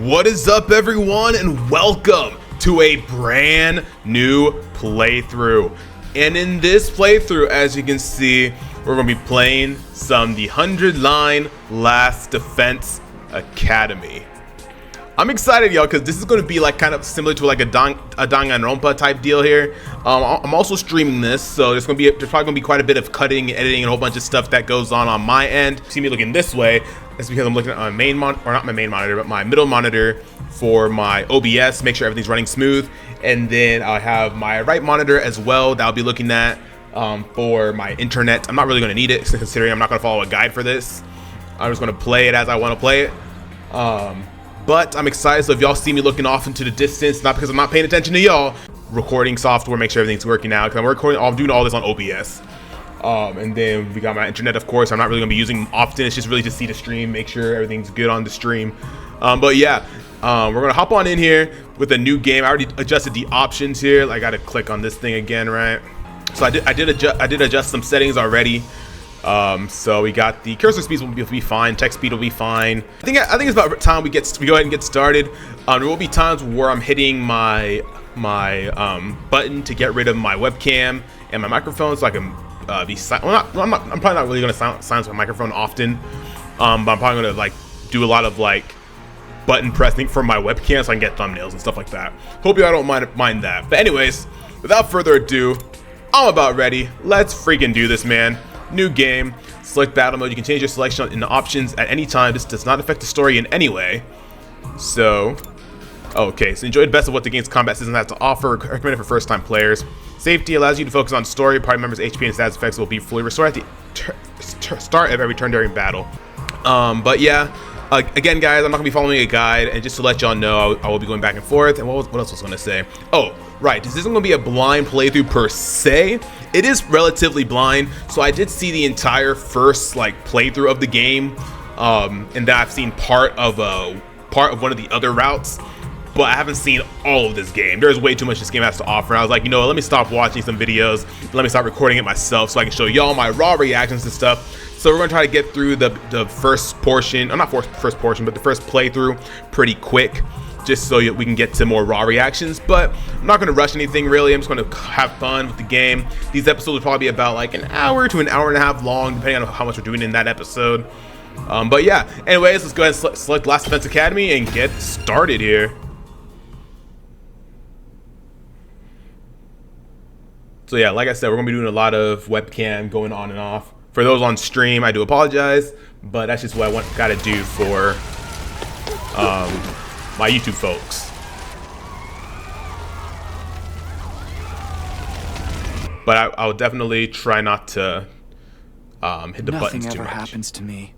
What is up, everyone, and welcome to a brand new playthrough. And in this playthrough, as you can see, we're going to be playing the 100 Line Last Defense Academy. I'm excited, y'all, because this is going to be like kind of similar to like a Danganronpa type deal here. I'm also streaming this, so there's probably going to be quite a bit of cutting, editing, and a whole bunch of stuff that goes on my end. See me looking this way. That's because I'm looking at my main monitor, or not my main monitor, but my middle monitor for my OBS, make sure everything's running smooth. And then I have my right monitor as well that I'll be looking at for my internet. I'm not really going to need it, considering I'm not going to follow a guide for this. I'm just going to play it as I want to play it. But I'm excited, so if y'all see me looking off into the distance, not because I'm not paying attention to y'all, recording software, make sure everything's working out, because I'm doing all this on OBS. And then we got my internet, of course. I'm not really gonna be using often. It's just really to see the stream, make sure everything's good on the stream. But yeah, we're gonna hop on in here with a new game. I already adjusted the options here. I gotta click on this thing again, right? So I did adjust some settings already. So we got the cursor speeds will be fine, text speed will be fine. I think it's about time we go ahead and get started. There will be times where I'm hitting my button to get rid of my webcam and my microphone, so I can be silent. Well, I'm probably not really gonna silence my microphone often, but I'm probably gonna like do a lot of like button pressing for my webcam so I can get thumbnails and stuff like that. Hope y'all don't mind that. But anyways, without further ado, I'm about ready. Let's freaking do this, man. New game, select battle mode. You can change your selection in the options at any time. This does not affect the story in any way. So, okay, so enjoy the best of what the game's combat system has to offer. Recommended for first-time players. Safety allows you to focus on story. Party members' HP and status effects will be fully restored at the start of every turn during battle. But yeah, again, guys, I'm not gonna be following a guide, and just to let y'all know, I will be going back and forth. And what else was I gonna say? Oh, right, this isn't gonna be a blind playthrough per se. It is relatively blind, so I did see the entire first like playthrough of the game, and then I've seen part of one of the other routes, but I haven't seen all of this game. There's way too much this game has to offer. And I was like, you know what, let me stop watching some videos, let me start recording it myself so I can show y'all my raw reactions and stuff. So we're gonna try to get through the first portion, or not first portion, but the first playthrough pretty quick, just so we can get to more raw reactions. But I'm not going to rush anything really. I'm just going to have fun with the game. These episodes will probably be about like an hour to an hour and a half long, depending on how much we're doing in that episode. But yeah, anyways, let's go ahead and select Last Defense Academy and get started here. So yeah, like I said, we're going to be doing a lot of webcam going on and off. For those on stream, I do apologize, but that's just what I got to do for my YouTube folks. But I'll definitely try not to hit the buttons too much. Nothing ever happens to me.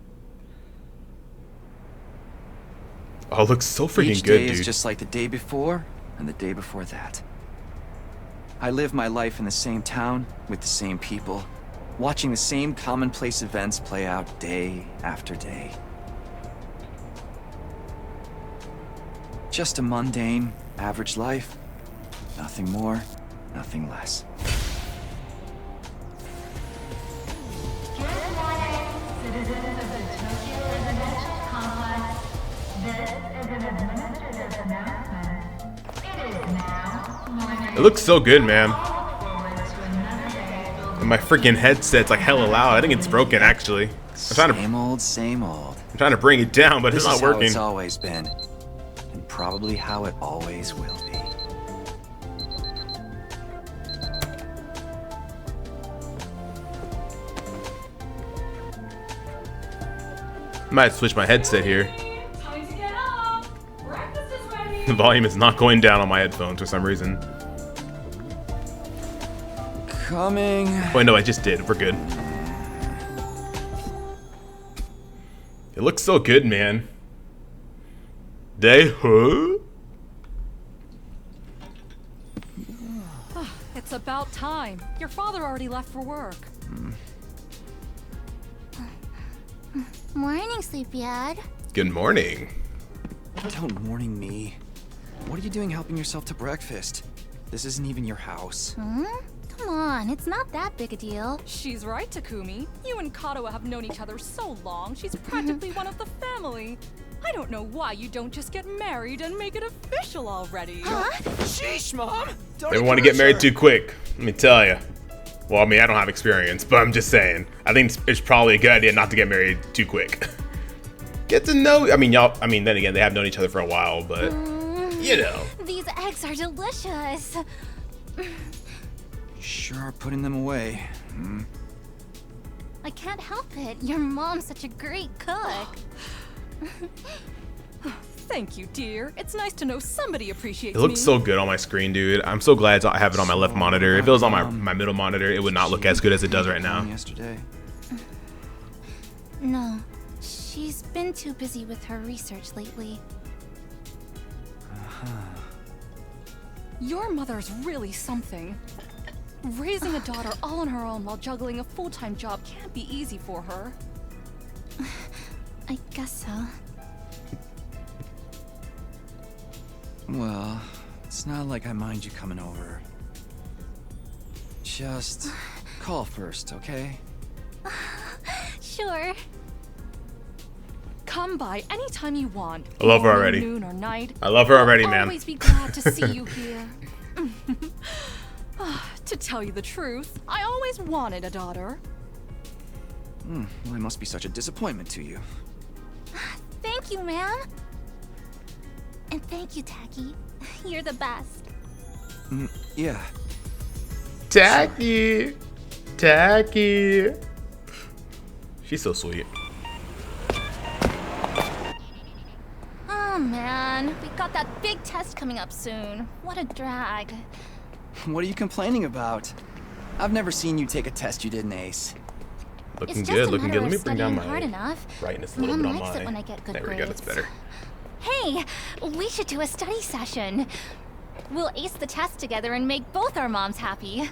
Oh, it looks so freaking Each good, day dude. is just like the day before and the day before that. I live my life in the same town with the same people, watching the same commonplace events play out day after day. Just a mundane, average life. Nothing more, nothing less. Good morning, citizens of the Tokyo Residential Complex. This is an administrative announcement. It is now morning. It looks so good, man. Forward to another day filled And my freaking headset's like hella loud. I think it's broken, actually. Same old, same old. I'm trying to bring it down, but This it's is not how working. it's always been, and probably how it always will be. I might switch my headset here. Time to get up. Breakfast is ready. The volume is not going down on my headphones for some reason. Coming. Wait, no, I just did. We're good. It looks so good, man. It's about time. Your father already left for work. Morning, Sleepyhead. Good morning. Don't morning me. What are you doing helping yourself to breakfast? This isn't even your house. Come on, it's not that big a deal. She's right, Takumi. You and Kato have known each other so long, she's practically one of the family. I don't know why you don't just get married and make it official already. Sheesh, Mom! Don't They want to get married too quick. Let me tell you. Well, I mean, I don't have experience, but I'm just saying. I think it's probably a good idea not to get married too quick. Get to know. I mean, y'all. I mean, then again, they have known each other for a while, but you know. These eggs are delicious. Sure are putting them away. I can't help it. Your mom's such a great cook. Thank you, dear. It's nice to know somebody appreciates It looks me. so good on my screen, dude. I'm so glad I have it on my left monitor. If it was on my middle monitor, it would not look as good as it does right now. Yesterday. No, she's been too busy with her research lately. Your mother's really something. Raising a daughter all on her own while juggling a full-time job can't be easy for her. I guess so. Well, it's not like I mind you coming over. Just call first, okay? Sure. Come by anytime you want. I love her morning, already. Noon or night. I love her already, I'll man. always be glad to see you here. To tell you the truth, I always wanted a daughter. Well, I must be such a disappointment to you. Thank you, ma'am. And thank you, Tacky. You're the best. Yeah. Tacky. Tacky. She's so sweet. Oh, man. We got that big test coming up soon. What a drag. What are you complaining about? I've never seen you take a test you didn't ace. Looking It's good, just a looking matter good. Let of me bring down studying hard my enough. brightness a little Mom bit on likes it my. when I get good There we go, that's grades. better. Hey, we should do a study session. We'll ace the test together and make both our moms happy.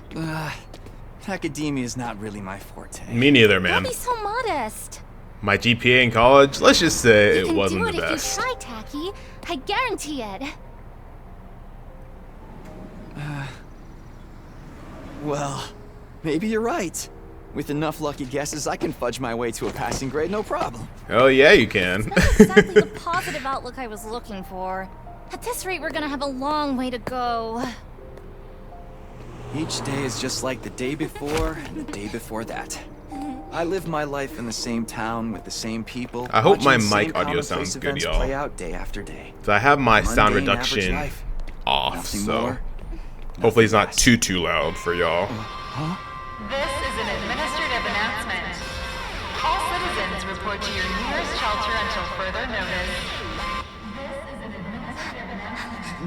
Academia is not really my forte. Me neither, Don't man. be so modest. My GPA in college, let's just say You it can wasn't do the it if best. you try, Tacky. I guarantee it. Well, maybe you're right. With enough lucky guesses, I can fudge my way to a passing grade, no problem. Oh yeah, you can. Not exactly the positive outlook I was looking for. At this rate, we're gonna have a long way to go. Each day is just like the day before and the day before that. I live my life in the same town with the same people. I hope watching my the same mic audio commonplace sounds good, events y'all. Play out day after day. So I have my sound Mundane average reduction life. off, Nothing so more, hopefully it's not nothing too loud for y'all. This is an administrative announcement. All citizens report to your nearest shelter until further notice. This is an administrative announcement.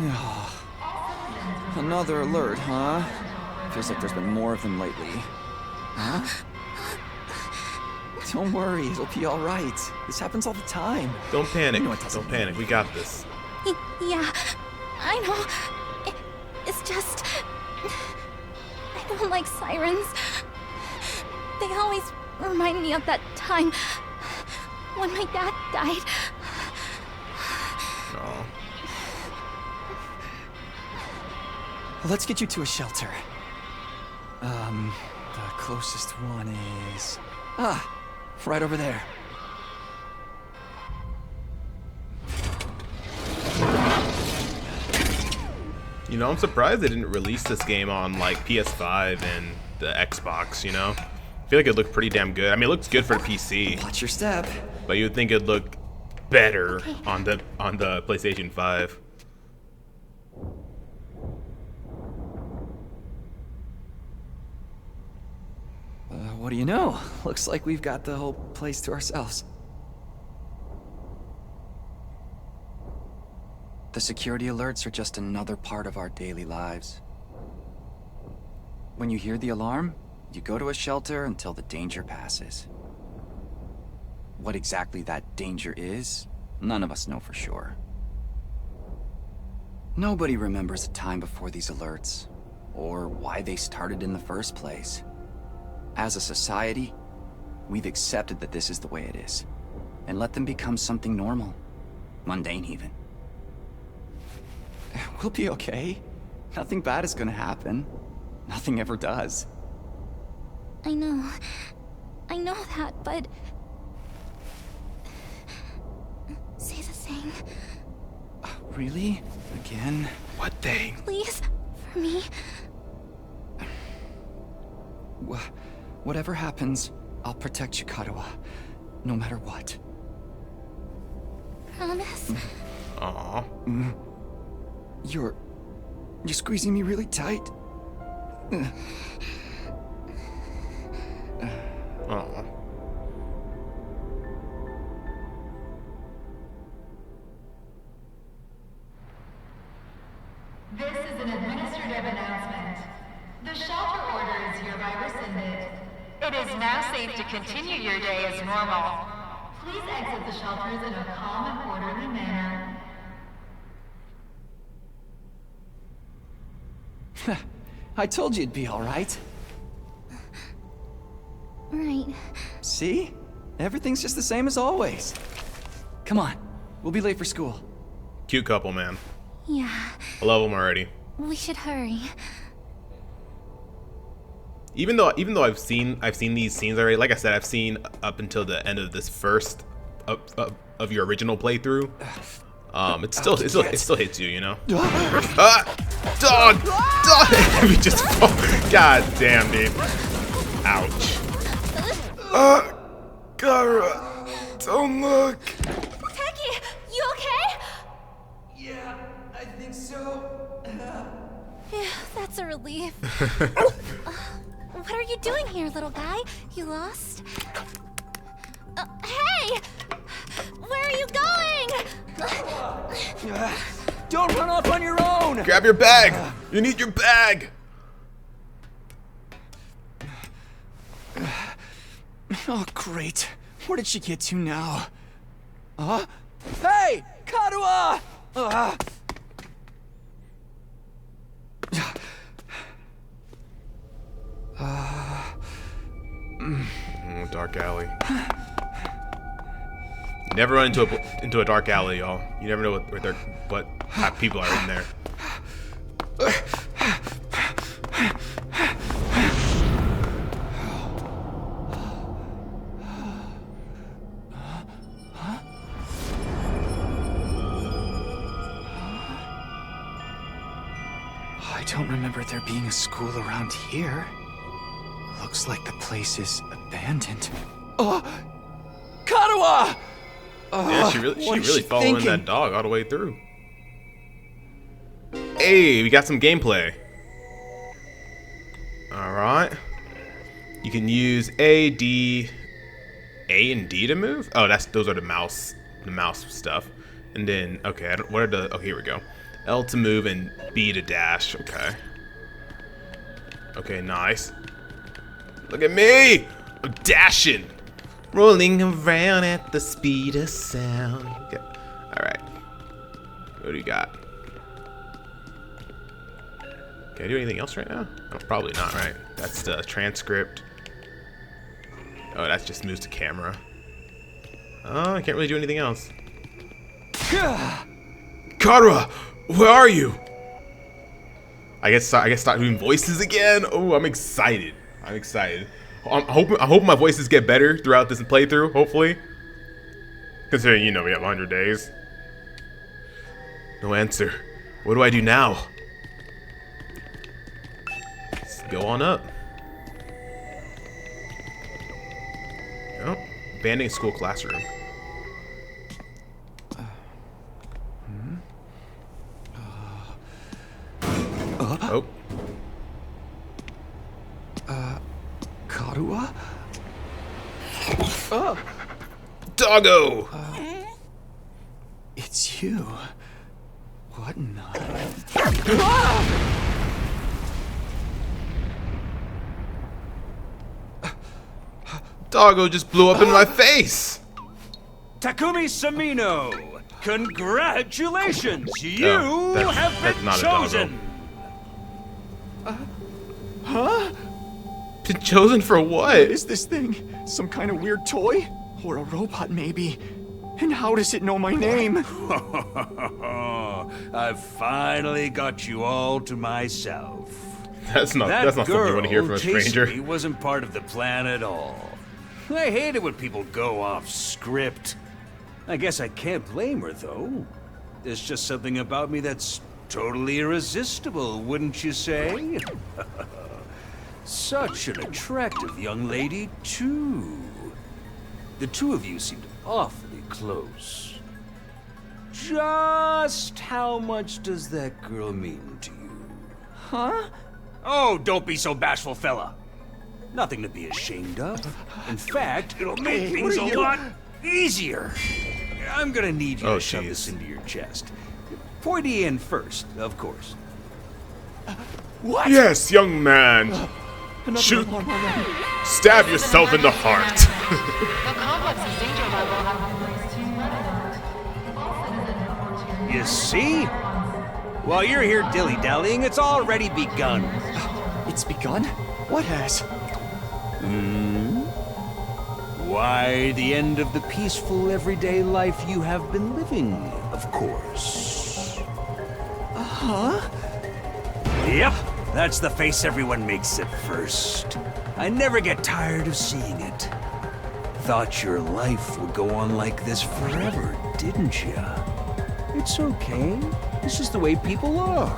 Another alert, huh? Feels like there's been more of them lately. Huh? Don't worry, it'll be all right. This happens all the time. Don't panic. You know it doesn't Don't panic. We got this. Yeah, I know. It's just... I don't like sirens. They always remind me of that time when my dad died. Oh. Let's get you to a shelter. The closest one is... right over there. You know, I'm surprised they didn't release this game on like PS5 and the Xbox, you know? I feel like it looked pretty damn good. I mean, it looks good for the PC, Watch your step. but you would think it'd look better on the PlayStation 5. What do you know? Looks like we've got the whole place to ourselves. The security alerts are just another part of our daily lives. When you hear the alarm, you go to a shelter until the danger passes. What exactly that danger is, none of us know for sure. Nobody remembers a time before these alerts, or why they started in the first place. As a society, we've accepted that this is the way it is, and let them become something normal, mundane even. We'll be okay. Nothing bad is gonna happen. Nothing ever does. I know that, but... Say the thing. Really? Again? What thing? Please, for me. Whatever happens, I'll protect you, Karuha. No matter what. Promise? Aw. You're squeezing me really tight. Aw. This is an administrative announcement. The shelter order is hereby rescinded. It is now safe to continue your day as normal. Please exit the shelters in a calm and orderly manner. I told you it'd be all right. Right. See? Everything's just the same as always. Come on. We'll be late for school. Cute couple, man. Yeah, I love them already. we should hurry. Even though I've seen these scenes already. Like I said, I've seen up until the end of this first of your original playthrough. It still hits you, you know. Dog. We just fall. God damn, dude. Ouch. Gara, don't look. Taki, you okay? Yeah, I think so. Yeah, that's a relief. What are you doing here, little guy? You lost? Hey! Where are you going? Don't run off on your own! Grab your bag. You need your bag. Oh, great. Where did she get to now? Hey! Karuha! Dark alley. You never run into a dark alley, y'all. You never know what type of people are in there. I don't remember there being a school around here. Looks like the place is abandoned. Karuha! Yeah, she really following thinking? that dog all the way through. Hey, we got some gameplay. All right. You can use A and D to move. Oh, those are the mouse stuff. And then okay, what are the? Oh, here we go. L to move and B to dash. Okay. Okay, nice. Look at me! I'm dashing! Rolling around at the speed of sound. Okay. Alright. What do you got? Can I do anything else right now? Oh, probably not, right? That's the transcript. Oh, that just moves the camera. Oh, I can't really do anything else. Karuha! Where are you? I guess start doing voices again. Oh, I'm excited. I'm hoping my voices get better throughout this playthrough, hopefully. Considering, you know, we have 100 days. No answer. What do I do now? Let's go on up. Oh, abandoned school classroom. Oh. Karuha? Doggo! It's you. What in the... Doggo just blew up in my face! Takumi Sumino, congratulations! You that's have been not a chosen! Been chosen for what? What is this thing? Some kind of weird toy? Or a robot, maybe? And how does it know my name? I've finally got you all to myself. That's not That something you want to hear from a stranger. He wasn't part of the plan at all. I hate it when people go off script. I guess I can't blame her, though. There's just something about me that's totally irresistible, wouldn't you say? Such an attractive young lady, too. The two of you seemed awfully close. Just how much does that girl mean to you? Huh? Oh, don't be so bashful, fella. Nothing to be ashamed of. In fact, it'll make things a lot easier. I'm gonna need you to shove this into your chest. Pointy in first, of course. What? Yes, young man. Another Shoot. alarm already. Stab yourself in the heart. The complex's danger level has been raised to red alert. All citizens report to your You see? While you're here dilly-dallying, it's already begun. It's begun? What has? Why, the end of the peaceful, everyday life you have been living, of course. Huh? Yep, that's the face everyone makes at first. I never get tired of seeing it. Thought your life would go on like this forever, didn't you? It's okay. This is the way people are.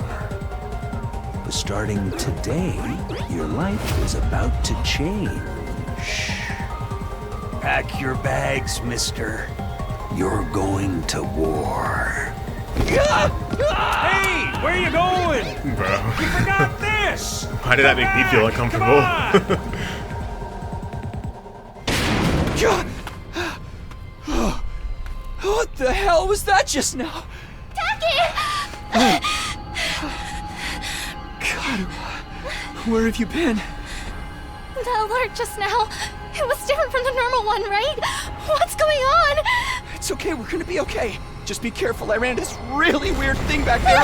But starting today, your life is about to change. Pack your bags, mister. You're going to war. Hey, where you going? Bro. You forgot this! Why did that make me feel uncomfortable? What the hell was that just now? God, where have you been? The alert just now. It was different from the normal one, right? What's going on? It's okay, we're gonna be okay. Just be careful, I ran into this really weird thing back there.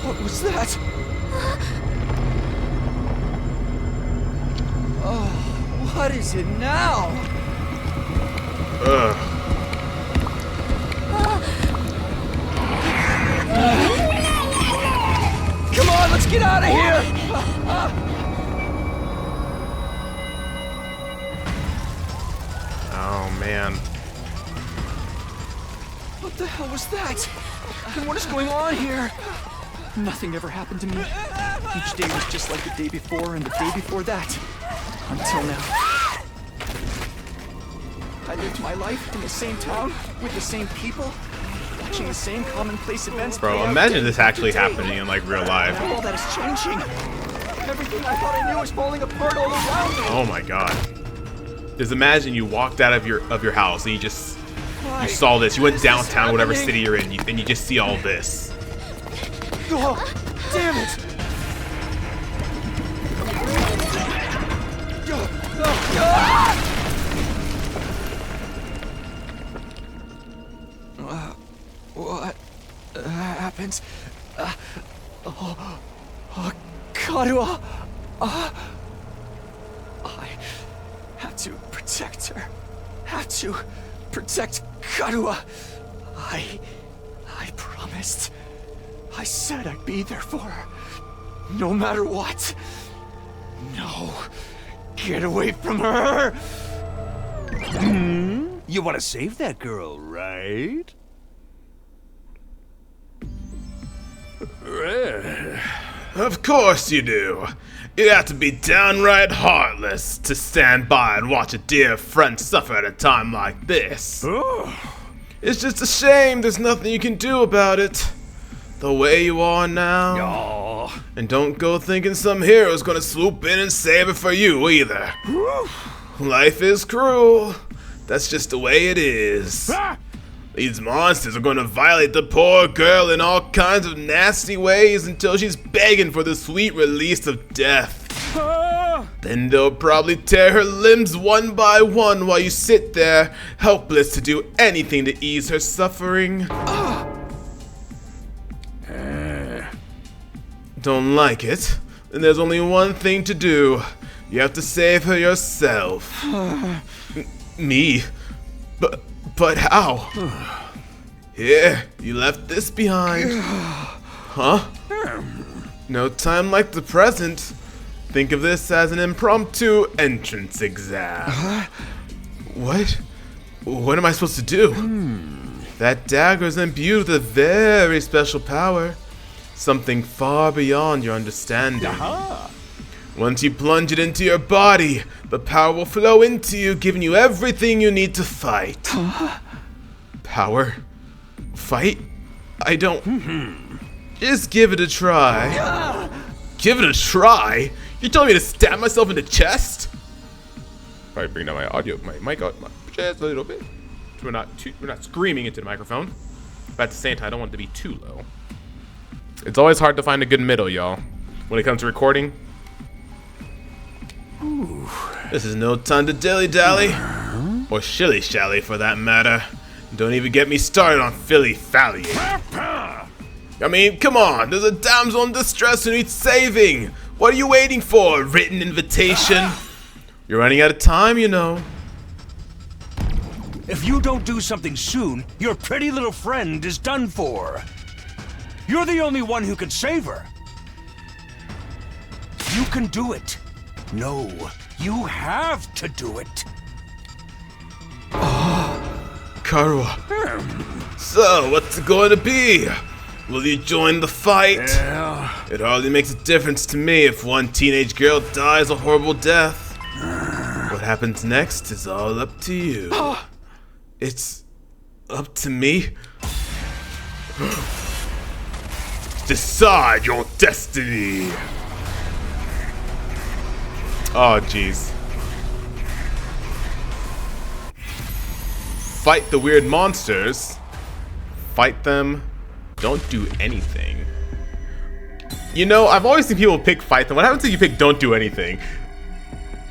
What was that? Oh, what is it now? Ugh. Come on, let's get out of here! Oh man. What the hell was that? And what is going on here? Nothing ever happened to me. Each day was just like the day before and the day before that. Until now. I lived my life in the same town, with the same people, watching the same commonplace events. Bro, play out imagine day this after actually day. happening in like real life. Now all that is changing. Everything I thought I knew is falling apart all around me. Oh my god. Just imagine you walked out of your house and you saw this. You went downtown, whatever city you're in, and you just see all this. Oh, damn it! What happened? Karua! I have to protect her. Have to protect Karua. I promised. I said I'd be there for her. No matter what. No. Get away from her! You want to save that girl, right? Of course you do. You have to be downright heartless to stand by and watch a dear friend suffer at a time like this. It's just a shame there's nothing you can do about it. The way you are now. And don't go thinking some hero's gonna swoop in and save it for you either. Life is cruel. That's just the way it is. These monsters are gonna violate the poor girl in all kinds of nasty ways until she's begging for the sweet release of death. Then they'll probably tear her limbs one by one while you sit there, helpless to do anything to ease her suffering. Don't like it? Then there's only one thing to do. You have to save her yourself. Me? But how? Here, you left this behind. Huh? No time like the present. Think of this as an impromptu entrance exam. What? What am I supposed to do? That dagger is imbued with a very special power. Something far beyond your understanding. Once you plunge it into your body, the power will flow into you, giving you everything you need to fight. Power? Fight? I don't... Just give it a try. Give it a try? You're telling me to stab myself in the chest? Probably bring down my audio, my mic out just a little bit. So we're not screaming into the microphone. But at the same time, I don't want it to be too low. It's always hard to find a good middle, y'all, when it comes to recording. Ooh. This is no time to dilly-dally. Or shilly-shally, for that matter. Don't even get me started on Philly-Fally. I mean, come on, there's a damsel in distress who needs saving. What are you waiting for? A written invitation? You're running out of time, you know. If you don't do something soon, your pretty little friend is done for. You're the only one who can save her. You can do it. No, you have to do it. Karua. So, what's it going to be? Will you join the fight? Yeah. It hardly makes a difference to me if one teenage girl dies a horrible death. What happens next is all up to you. It's up to me? Decide your destiny. Oh, jeez. Fight the weird monsters. Fight them. Don't do anything. You know, I've always seen people pick fight them. What happens if you pick don't do anything?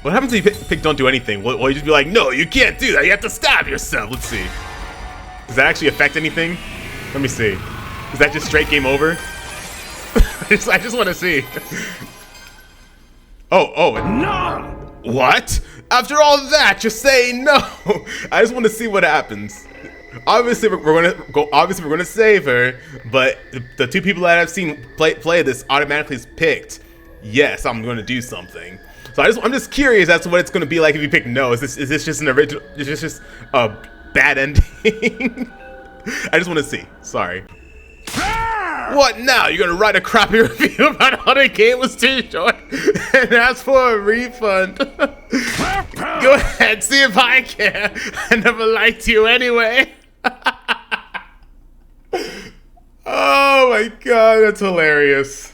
What happens if you pick don't do anything? Will you just be like, no, you can't do that. You have to stab yourself. Let's see. Does that actually affect anything? Let me see. Is that just straight game over? I just want to see. Oh, no! What? After all that, you're saying no? I just want to see what happens. Obviously, we're gonna save her, but the two people that I've seen play this automatically is picked. Yes, I'm gonna do something. So I'm just curious as to what it's gonna be like if you pick no. Is this just an original? Is this just a bad ending? I just want to see. Sorry. What now? You're gonna write a crappy review about how the game was too short and ask for a refund? Go ahead, see if I care. I never liked you anyway. Oh my god, that's hilarious.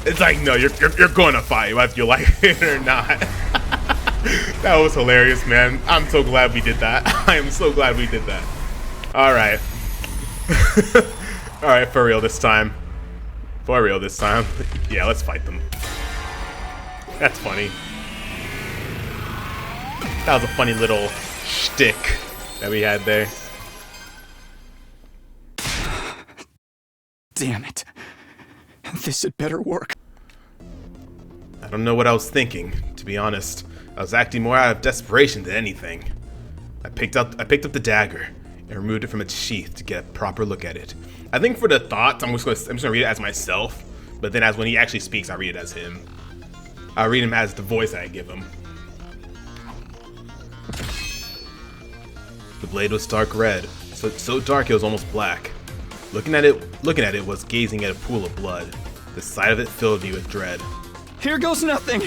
It's like, no, you're gonna fight whether you like it or not. That was hilarious, man. I'm so glad we did that. I am so glad we did that. All right. All right, for real this time. For real this time. Yeah, let's fight them. That's funny. That was a funny little shtick that we had there. Damn it. This had better work. I don't know what I was thinking, to be honest. I was acting more out of desperation than anything. I picked up the dagger and removed it from its sheath to get a proper look at it. I think for the thoughts, I'm just gonna read it as myself, but then as when he actually speaks, I read it as him. I read him as the voice I give him. The blade was dark red, so dark it was almost black. Looking at it was gazing at a pool of blood. The sight of it filled me with dread. Here goes nothing.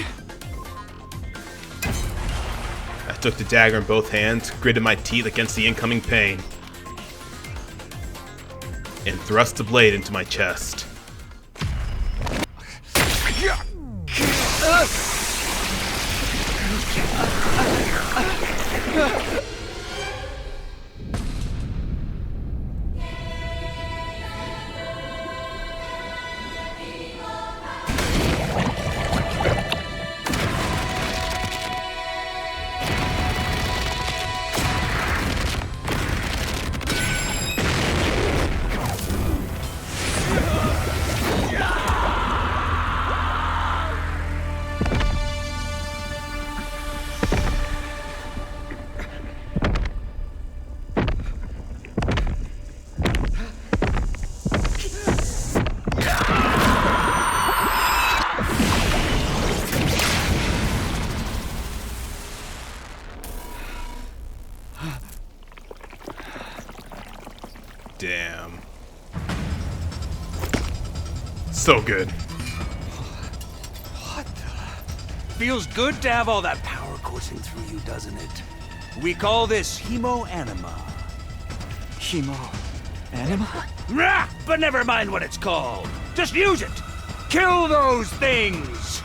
I took the dagger in both hands, gritted my teeth against the incoming pain, and thrust the blade into my chest. Damn. So good. What the? Feels good to have all that power coursing through you, doesn't it? We call this hemo-anima. Hemo-anima? Rah! But never mind what it's called. Just use it. Kill those things.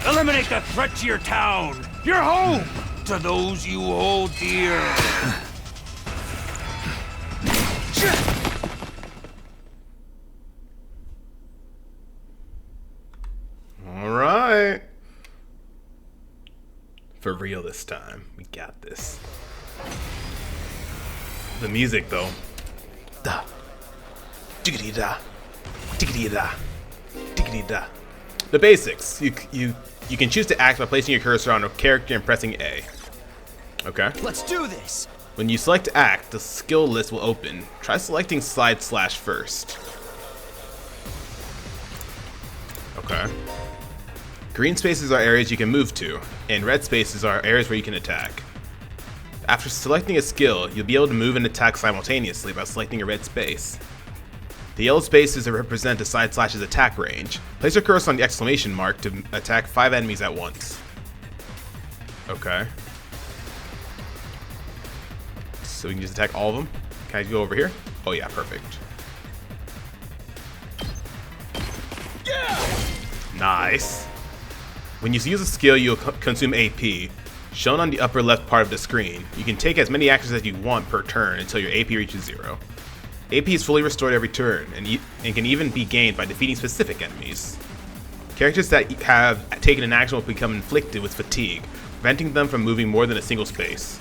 Eliminate the threat to your town, your home, to those you hold dear. All right. For real this time. We got this. The music though. Da. Diggity da. Diggity da. Diggity da. The basics. You can choose to act by placing your cursor on a character and pressing A. Okay. Let's do this! When you select act, the skill list will open. Try selecting slide slash first. Okay. Green spaces are areas you can move to, and red spaces are areas where you can attack. After selecting a skill, you'll be able to move and attack simultaneously by selecting a red space. The yellow spaces represent a side slash's attack range. Place your cursor on the exclamation mark to attack 5 enemies at once. Okay. So we can just attack all of them. Can I go over here? Oh yeah, perfect. Yeah! Nice. When you use a skill, you'll consume AP. Shown on the upper left part of the screen, you can take as many actions as you want per turn until your AP reaches 0. AP is fully restored every turn, and can even be gained by defeating specific enemies. Characters that have taken an action will become inflicted with fatigue, preventing them from moving more than a single space.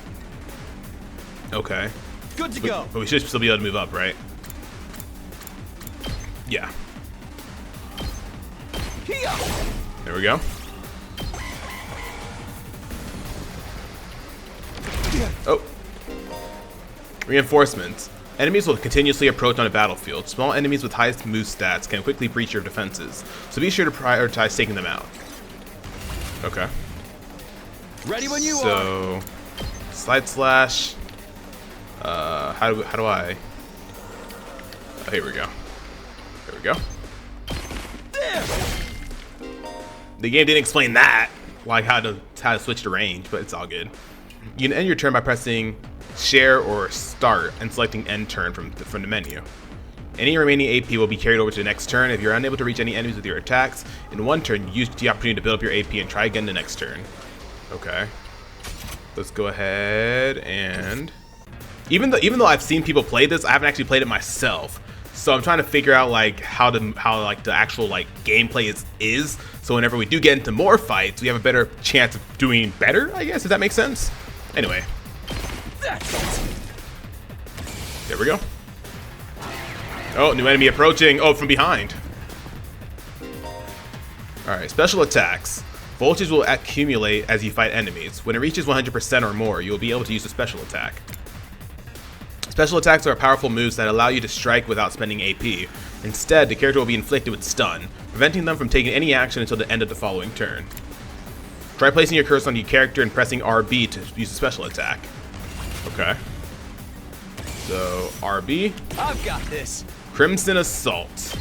Okay. Good to go! But we should still be able to move up, right? Yeah. There we go. Oh. Reinforcements. Enemies will continuously approach on a battlefield. Small enemies with highest move stats can quickly breach your defenses, so be sure to prioritize taking them out. Okay. Ready when you are! So, slide slash. How do I? Oh, here we go. There we go. The game didn't explain that, like how to switch to range, but it's all good. You can end your turn by pressing share or start and selecting end turn from the menu. Any remaining AP will be carried over to the next turn. If you're unable to reach any enemies with your attacks in one turn, you use the opportunity to build up your AP and try again the next turn. Okay. Let's go ahead and even though I've seen people play this, I haven't actually played it myself. So I'm trying to figure out like how the actual like gameplay is. So whenever we do get into more fights, we have a better chance of doing better, I guess. Does that make sense? Anyway. There we go. Oh, new enemy approaching. Oh, from behind. Alright, special attacks. Voltage will accumulate as you fight enemies. When it reaches 100% or more, you will be able to use a special attack. Special attacks are powerful moves that allow you to strike without spending AP. Instead, the character will be inflicted with stun, preventing them from taking any action until the end of the following turn. Try placing your cursor on your character and pressing RB to use a special attack. Okay. So, RB. I've got this. Crimson Assault.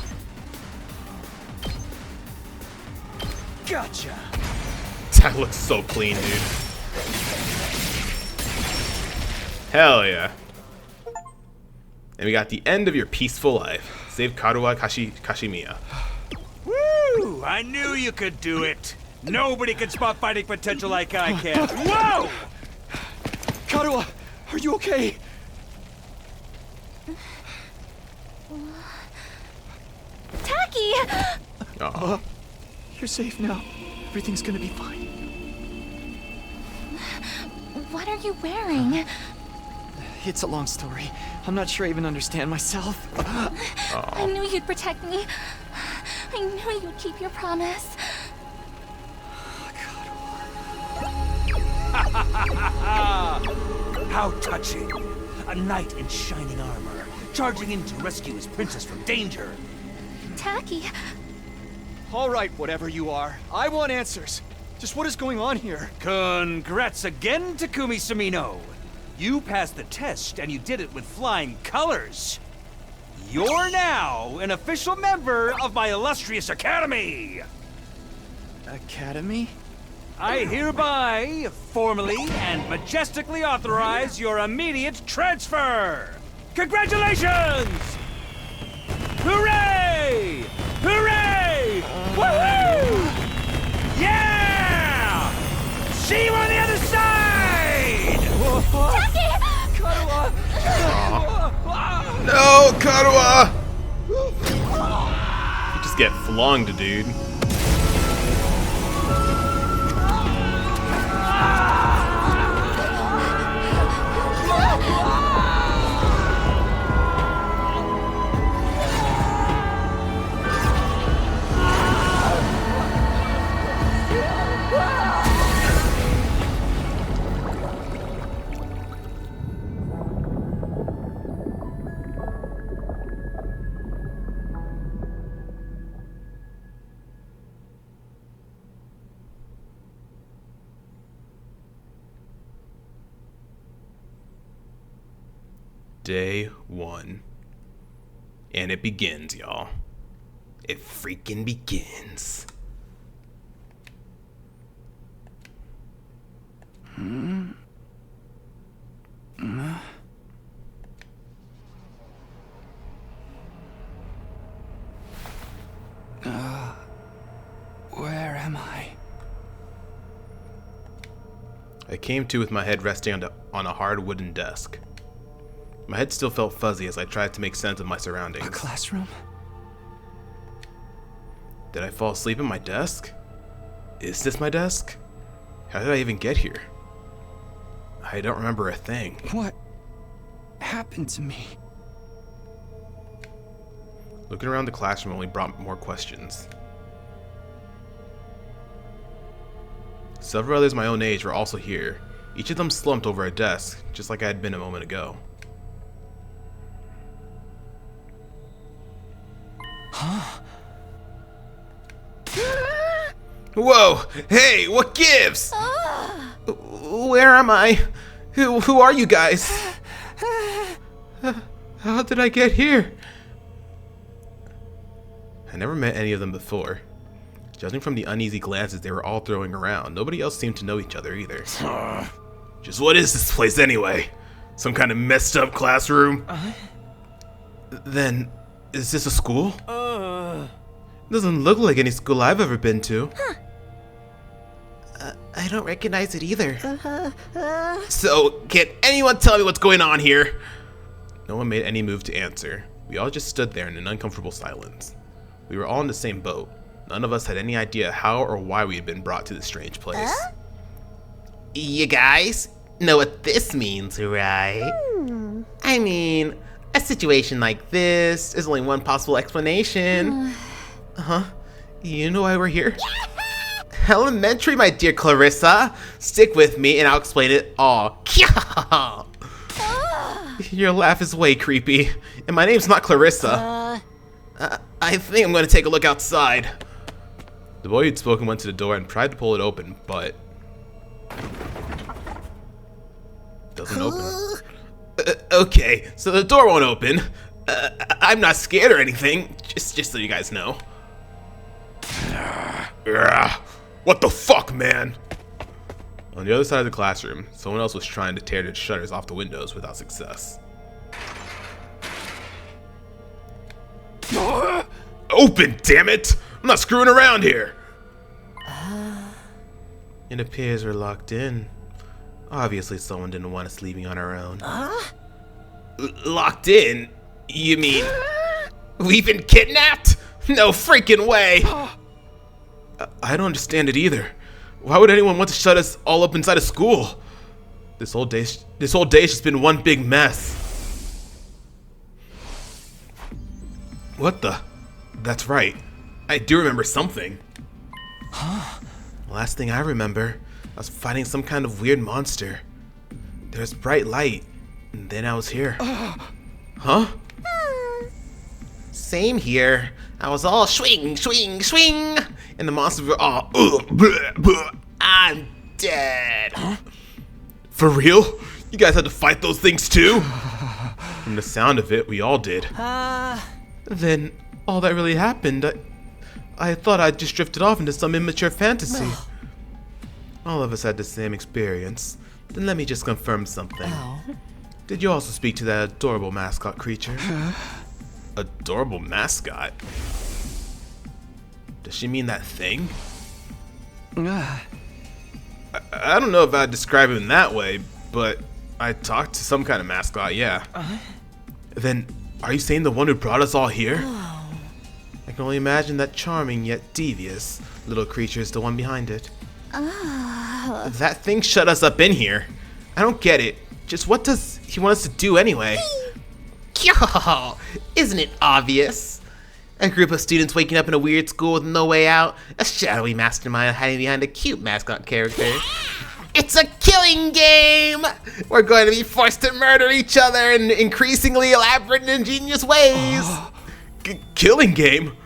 Gotcha. That looks so clean, dude. Hell yeah. And we got the end of your peaceful life. Save Karuwa Kashimiya. Woo! I knew you could do it. Nobody can spot fighting potential like I can. Whoa! Karuwa, are you okay? Taki! Oh. You're safe now. Everything's gonna be fine. What are you wearing? It's a long story. I'm not sure I even understand myself. I knew you'd protect me. I knew you'd keep your promise. How touching. A knight in shining armor, charging in to rescue his princess from danger. Taki, All right, whatever you are. I want answers. Just what is going on here? Congrats again, Takumi Sumino. You passed the test, and you did it with flying colors. You're now an official member of my illustrious academy! Academy? I hereby, formally and majestically authorize your immediate transfer! Congratulations! Hooray! Hooray! Woohoo! Yeah! See you on the other side! No, Karuha! You just get flunged, dude. Day 1. And it begins, y'all. It freaking begins. Where am I? I came to with my head resting on a hard wooden desk. My head still felt fuzzy as I tried to make sense of my surroundings. A classroom? Did I fall asleep at my desk? Is this my desk? How did I even get here? I don't remember a thing. What happened to me? Looking around the classroom only brought more questions. Several others my own age were also here, each of them slumped over a desk, just like I had been a moment ago. Whoa! Hey, what gives? Where am I? Who are you guys? How did I get here? I never met any of them before. Judging from the uneasy glances they were all throwing around, nobody else seemed to know each other either. Just what is this place anyway? Some kind of messed up classroom? Then, is this a school? Doesn't look like any school I've ever been to. I don't recognize it either. So, can anyone tell me what's going on here? No one made any move to answer. We all just stood there in an uncomfortable silence. We were all in the same boat. None of us had any idea how or why we had been brought to this strange place. You guys know what this means, right? I mean, a situation like this, there's only one possible explanation. You know why we're here? Elementary, my dear Clarissa. Stick with me and I'll explain it all. Your laugh is way creepy. And my name's not Clarissa. I think I'm gonna take a look outside. The boy who'd spoken went to the door and tried to pull it open, but doesn't open. Okay, so the door won't open. I'm not scared or anything, just so you guys know. What the fuck, man? On the other side of the classroom, someone else was trying to tear the shutters off the windows without success. Open, damn it! I'm not screwing around here! It appears we're locked in. Obviously someone didn't want us leaving on our own. Locked in? You mean we've been kidnapped? No freaking way! I don't understand it either. Why would anyone want to shut us all up inside a school? This whole day's just been one big mess. What the? That's right. I do remember something. Last thing I remember, I was fighting some kind of weird monster. There was bright light, and then I was here. Huh? Same here. I was all swing, swing, swing, and the monsters were all, bleh, bleh, I'm dead. Huh? For real? You guys had to fight those things too? From the sound of it, we all did. Then, all that really happened, I thought I'd just drifted off into some immature fantasy. All of us had the same experience. Then let me just confirm something. Did you also speak to that adorable mascot creature? Adorable mascot? Does she mean that thing? I don't know if I'd describe him that way, but I talked to some kind of mascot, yeah. Then, are you saying the one who brought us all here? I can only imagine that charming yet devious little creature is the one behind it. That thing shut us up in here. I don't get it. Just what does he want us to do anyway? Yo, isn't it obvious? A group of students waking up in a weird school with no way out. A shadowy mastermind hiding behind a cute mascot character. It's a killing game! We're going to be forced to murder each other in increasingly elaborate and ingenious ways. Killing game?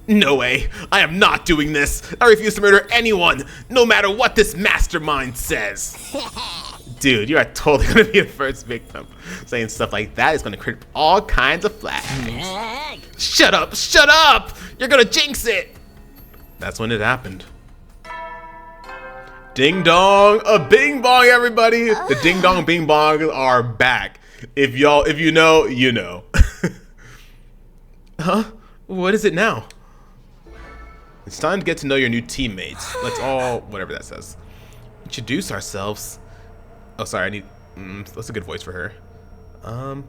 No way. I am not doing this. I refuse to murder anyone, no matter what this mastermind says. Dude, you are totally gonna be the first victim. Saying stuff like that is gonna create all kinds of flags. Shut up, shut up! You're gonna jinx it! That's when it happened. Ding dong, a bing bong, everybody! The ding dong bing bong are back. If you know, you know. Huh? What is it now? It's time to get to know your new teammates. Let's all, whatever that says. Introduce ourselves. Oh, sorry, I need, that's a good voice for her.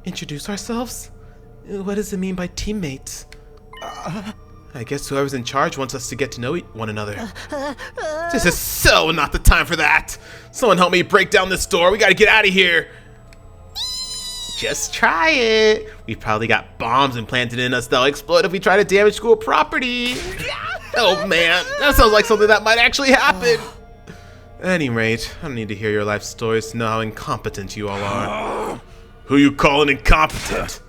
Introduce ourselves? What does it mean by teammates? I guess whoever's in charge wants us to get to know one another. This is so not the time for that. Someone help me break down this door. We gotta get out of here. Just try it. We've probably got bombs implanted in us that'll explode if we try to damage school property. Oh man, that sounds like something that might actually happen. At any rate, I don't need to hear your life stories to know how incompetent you all are. Who you calling incompetent?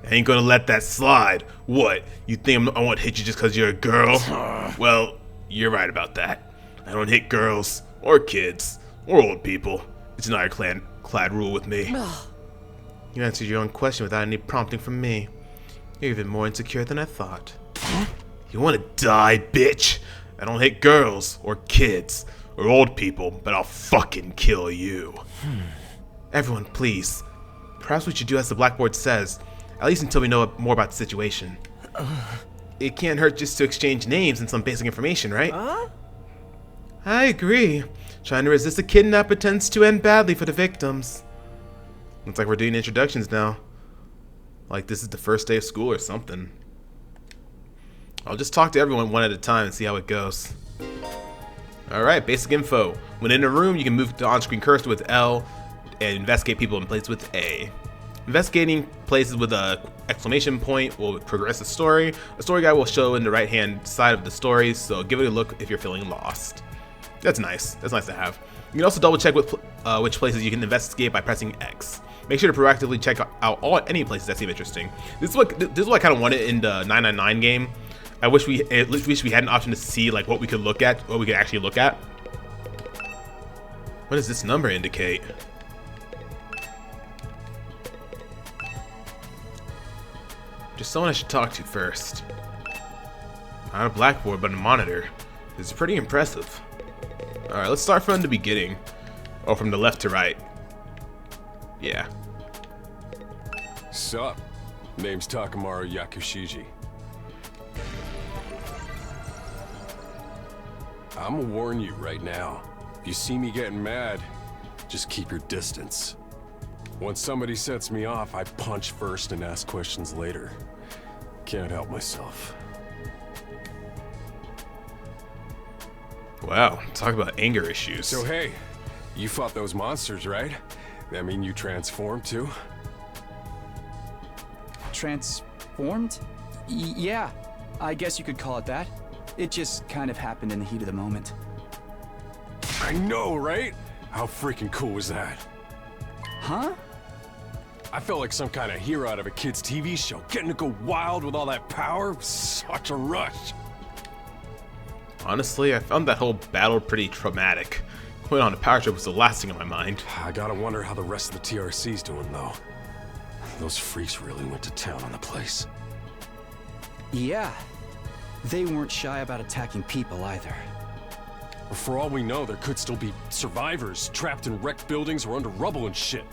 I ain't gonna let that slide. What? You think I won't hit you just because you're a girl? Well, you're right about that. I don't hit girls, or kids, or old people. It's an ironclad rule with me. You answered your own question without any prompting from me. You're even more insecure than I thought. You wanna die, bitch? I don't hit girls, or kids, or old people, but I'll fucking kill you. Everyone, please. Perhaps we should do as the blackboard says, at least until we know more about the situation. It can't hurt just to exchange names and some basic information, right? I agree. Trying to resist a kidnapper tends to end badly for the victims. Looks like we're doing introductions now. Like this is the first day of school or something. I'll just talk to everyone one at a time and see how it goes. Alright, basic info. When in a room, you can move to on-screen cursor with L and investigate people in places with A. Investigating places with a exclamation point will progress the story. A story guide will show in the right-hand side of the story, so give it a look if you're feeling lost. That's nice. That's nice to have. You can also double-check with which places you can investigate by pressing X. Make sure to proactively check out any places that seem interesting. This is what I kind of wanted in the 999 game. I wish we had an option to see like what we could look at, what we could actually look at. What does this number indicate? Just someone I should talk to first. Not a blackboard, but a monitor. This is pretty impressive. Alright, let's start from the beginning. Or from the left to right. Yeah. Sup? Name's Takamaru Yakushiji. I'ma warn you right now. If you see me getting mad, just keep your distance. Once somebody sets me off, I punch first and ask questions later. Can't help myself. Wow, talk about anger issues. So hey, you fought those monsters, right? That mean you transformed too? Transformed? Yeah, I guess you could call it that. It just kind of happened in the heat of the moment. I know, right? How freaking cool was that? Huh? I felt like some kind of hero out of a kid's TV show. Getting to go wild with all that power was such a rush. Honestly, I found that whole battle pretty traumatic. putting on a power trip was the last thing on my mind. I gotta wonder how the rest of the TRC's doing, though. Those freaks really went to town on the place. Yeah. They weren't shy about attacking people either. For all we know, there could still be survivors trapped in wrecked buildings or under rubble and shit.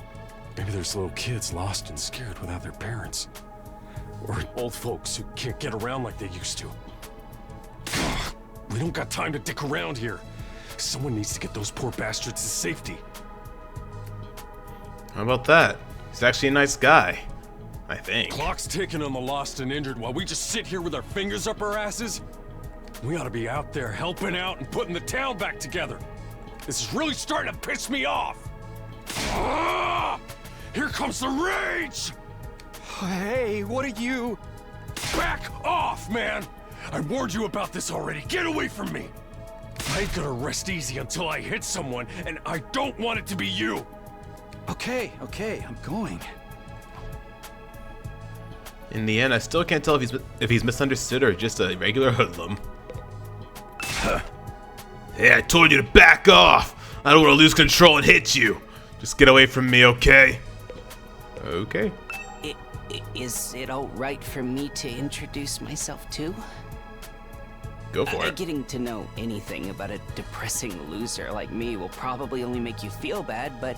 Maybe there's little kids lost and scared without their parents. Or old folks who can't get around like they used to. We don't got time to dick around here. Someone needs to get those poor bastards to safety. How about that? He's actually a nice guy, I think. Clock's ticking on the lost and injured while we just sit here with our fingers up our asses. We ought to be out there helping out and putting the town back together. This is really starting to piss me off. Ah! Here comes the rage! Hey, what are you? Back off, man! I warned you about this already. Get away from me! I ain't gonna rest easy until I hit someone, and I don't want it to be you! Okay, I'm going. In the end, I still can't tell if he's misunderstood or just a regular hoodlum. Hey, I told you to back off! I don't want to lose control and hit you! Just get away from me, okay? Okay. Is it alright for me to introduce myself too? Go for it. Getting to know anything about a depressing loser like me will probably only make you feel bad, but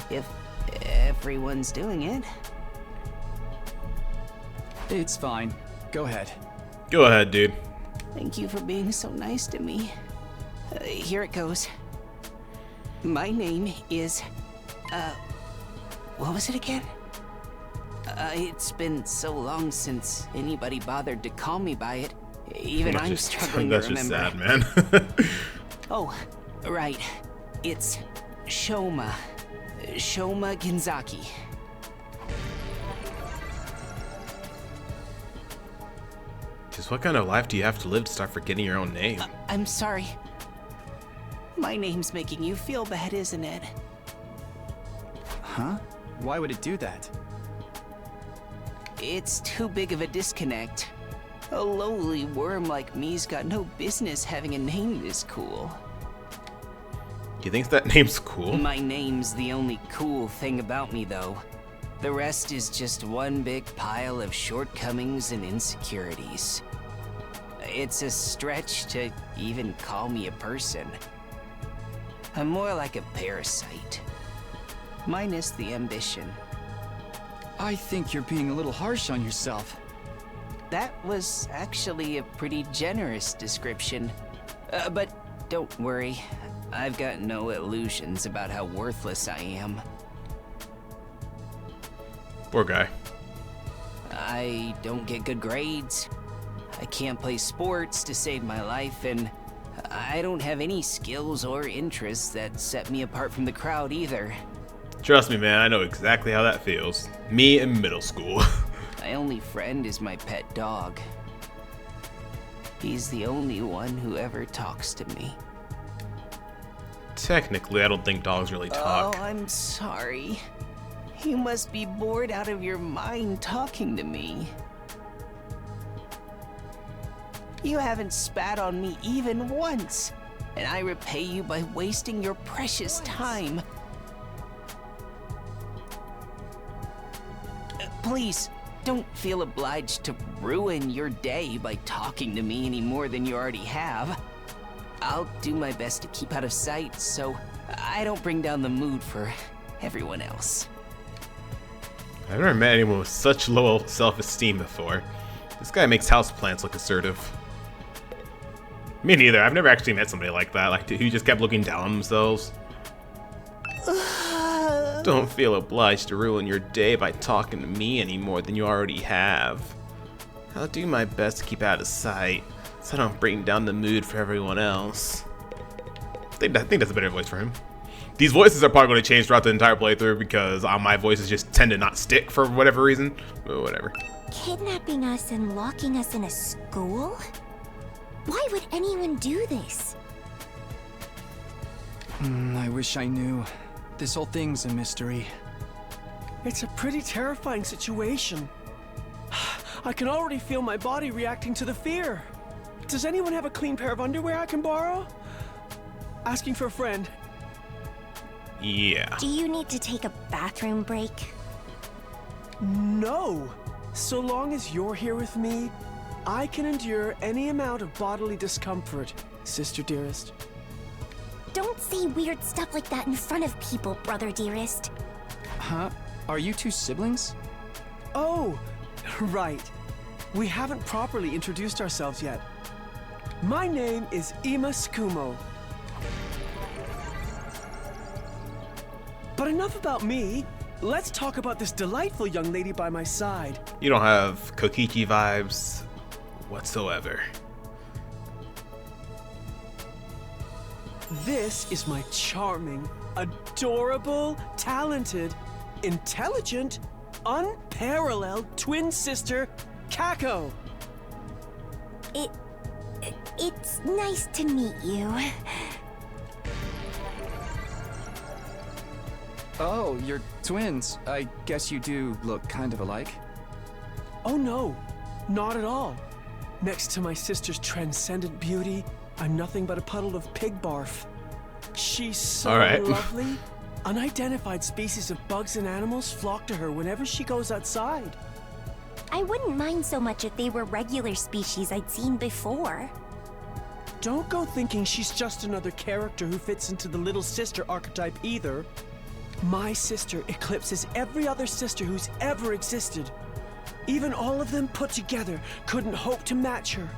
if everyone's doing it... It's fine. Go ahead. Go ahead, dude. Thank you for being so nice to me. Here it goes. My name is... what was it again? It's been so long since anybody bothered to call me by it. Even I'm struggling to remember. That's just sad, man. Oh, right. It's Shoma. Shoma Genzaki. Just what kind of life do you have to live to start forgetting your own name? I'm sorry. My name's making you feel bad, isn't it? Huh? Why would it do that? It's too big of a disconnect. A lowly worm like me's got no business having a name this cool. You think that name's cool? My name's the only cool thing about me, though. The rest is just one big pile of shortcomings and insecurities. It's a stretch to even call me a person. I'm more like a parasite. Minus the ambition. I think you're being a little harsh on yourself. That was actually a pretty generous description. But don't worry, I've got no illusions about how worthless I am. Poor guy. I don't get good grades. I can't play sports to save my life, and I don't have any skills or interests that set me apart from the crowd either. Trust me, man, I know exactly how that feels. Me in middle school. My only friend is my pet dog. He's the only one who ever talks to me. Technically, I don't think dogs really talk. Oh, I'm sorry. You must be bored out of your mind talking to me. You haven't spat on me even once, and I repay you by wasting your precious time. Please, don't feel obliged to ruin your day by talking to me any more than you already have. I'll do my best to keep out of sight so I don't bring down the mood for everyone else. I've never met anyone with such low self-esteem before. This guy makes houseplants look assertive. Me neither. I've never actually met somebody like that, like who just kept looking down on themselves. Don't feel obliged to ruin your day by talking to me any more than you already have. I'll do my best to keep out of sight, so I don't bring down the mood for everyone else. I think that's a better voice for him. These voices are probably going to change throughout the entire playthrough because my voices just tend to not stick for whatever reason. But whatever. Kidnapping us and locking us in a school? Why would anyone do this? I wish I knew. This whole thing's a mystery. It's a pretty terrifying situation. I can already feel my body reacting to the fear. Does anyone have a clean pair of underwear I can borrow? Asking for a friend. Yeah. Do you need to take a bathroom break? No! So long as you're here with me, I can endure any amount of bodily discomfort, sister dearest. Don't say weird stuff like that in front of people, brother dearest. Huh? Are you two siblings? Oh, right. We haven't properly introduced ourselves yet. My name is Ima Skumo. But enough about me. Let's talk about this delightful young lady by my side. You don't have Kokichi vibes whatsoever. This is my charming, adorable, talented, intelligent, unparalleled twin sister, Kako. It's nice to meet you. Oh, you're twins. I guess you do look kind of alike. Oh no, not at all. Next to my sister's transcendent beauty, I'm nothing but a puddle of pig barf. She's so All right. lovely. Unidentified species of bugs and animals flock to her whenever she goes outside. I wouldn't mind so much if they were regular species I'd seen before. Don't go thinking she's just another character who fits into the little sister archetype either. My sister eclipses every other sister who's ever existed. Even all of them put together couldn't hope to match her.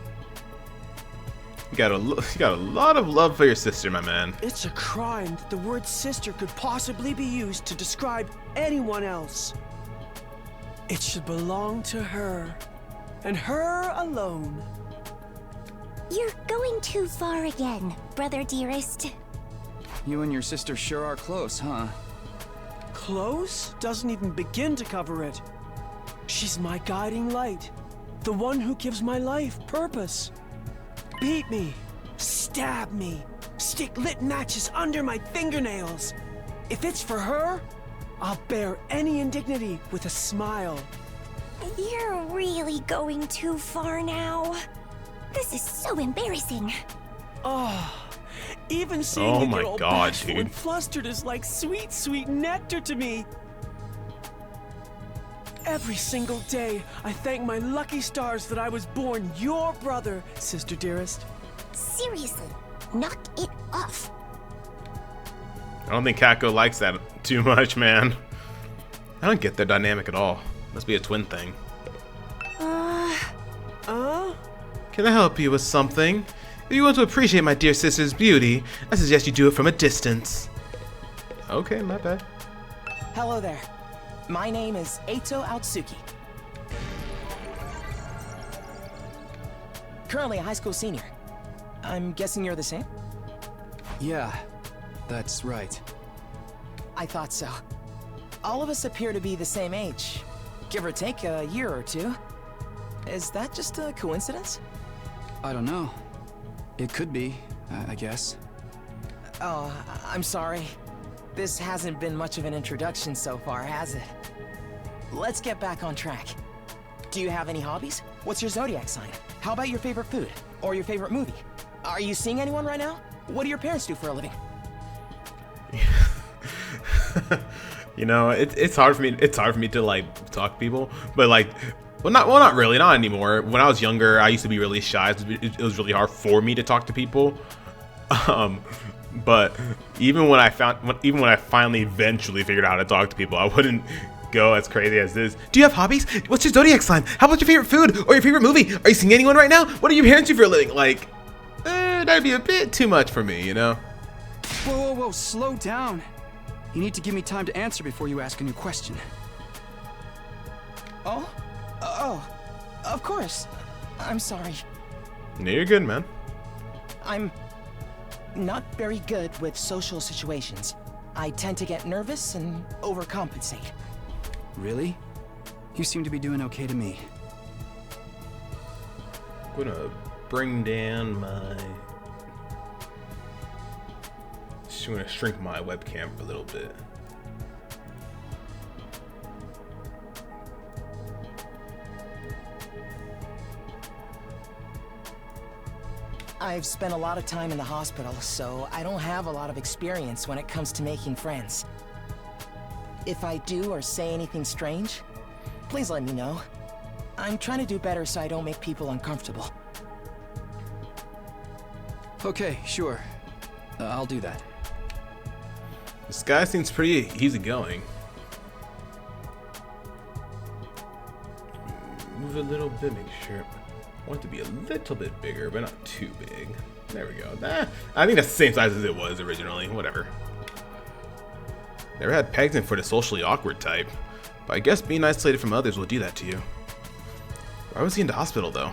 You got a lot of love for your sister, my man. It's a crime that the word sister could possibly be used to describe anyone else. It should belong to her, and her alone. You're going too far again, brother dearest. You and your sister sure are close, huh? Close doesn't even begin to cover it. She's my guiding light, the one who gives my life purpose. Beat me, stab me, stick lit matches under my fingernails. If it's for her, I'll bear any indignity with a smile. You're really going too far now. This is so embarrassing. Oh, even seeing Oh you my get all God, bashful dude. and flustered is like sweet, sweet nectar to me. Every single day, I thank my lucky stars that I was born your brother, sister dearest. Seriously, knock it off. I don't think Kako likes that too much, man. I don't get their dynamic at all. Must be a twin thing. Can I help you with something? If you want to appreciate my dear sister's beauty, I suggest you do it from a distance. Okay, my bad. Hello there. My name is Eito Aotsuki. Currently a high school senior. I'm guessing you're the same? Yeah, that's right. I thought so. All of us appear to be the same age, give or take a year or two. Is that just a coincidence? I don't know. It could be, I guess. Oh, I'm sorry. This hasn't been much of an introduction so far, has it? Let's get back on track. Do you have any hobbies? What's your zodiac sign? How about your favorite food? Or your favorite movie? Are you seeing anyone right now? What do your parents do for a living? You know, it's hard for me. It's hard for me to like talk to people, but like, not really, not anymore. When I was younger, I used to be really shy. It was really hard for me to talk to people. But even when I finally eventually figured out how to talk to people, I wouldn't go as crazy as this. Do you have hobbies? What's your zodiac sign? How about your favorite food or your favorite movie? Are you seeing anyone right now? What do your parents do for a living? Like, that'd be a bit too much for me, you know? Whoa, slow down. You need to give me time to answer before you ask a new question. Oh, of course. I'm sorry. No, you're good, man. I'm not very good with social situations. I tend to get nervous and overcompensate. Really? You seem to be doing okay to me. I'm gonna bring down my... Just gonna shrink my webcam for a little bit. I've spent a lot of time in the hospital, so I don't have a lot of experience when it comes to making friends. If I do or say anything strange, please let me know. I'm trying to do better so I don't make people uncomfortable. Okay, sure. I'll do that. This guy seems pretty easygoing. Move a little bit, make sure. I want it to be a little bit bigger, but not too big. There we go. I think that's the same size as it was originally. Whatever. Never had pegged him for the socially awkward type, but I guess being isolated from others will do that to you. Why was he in the hospital though?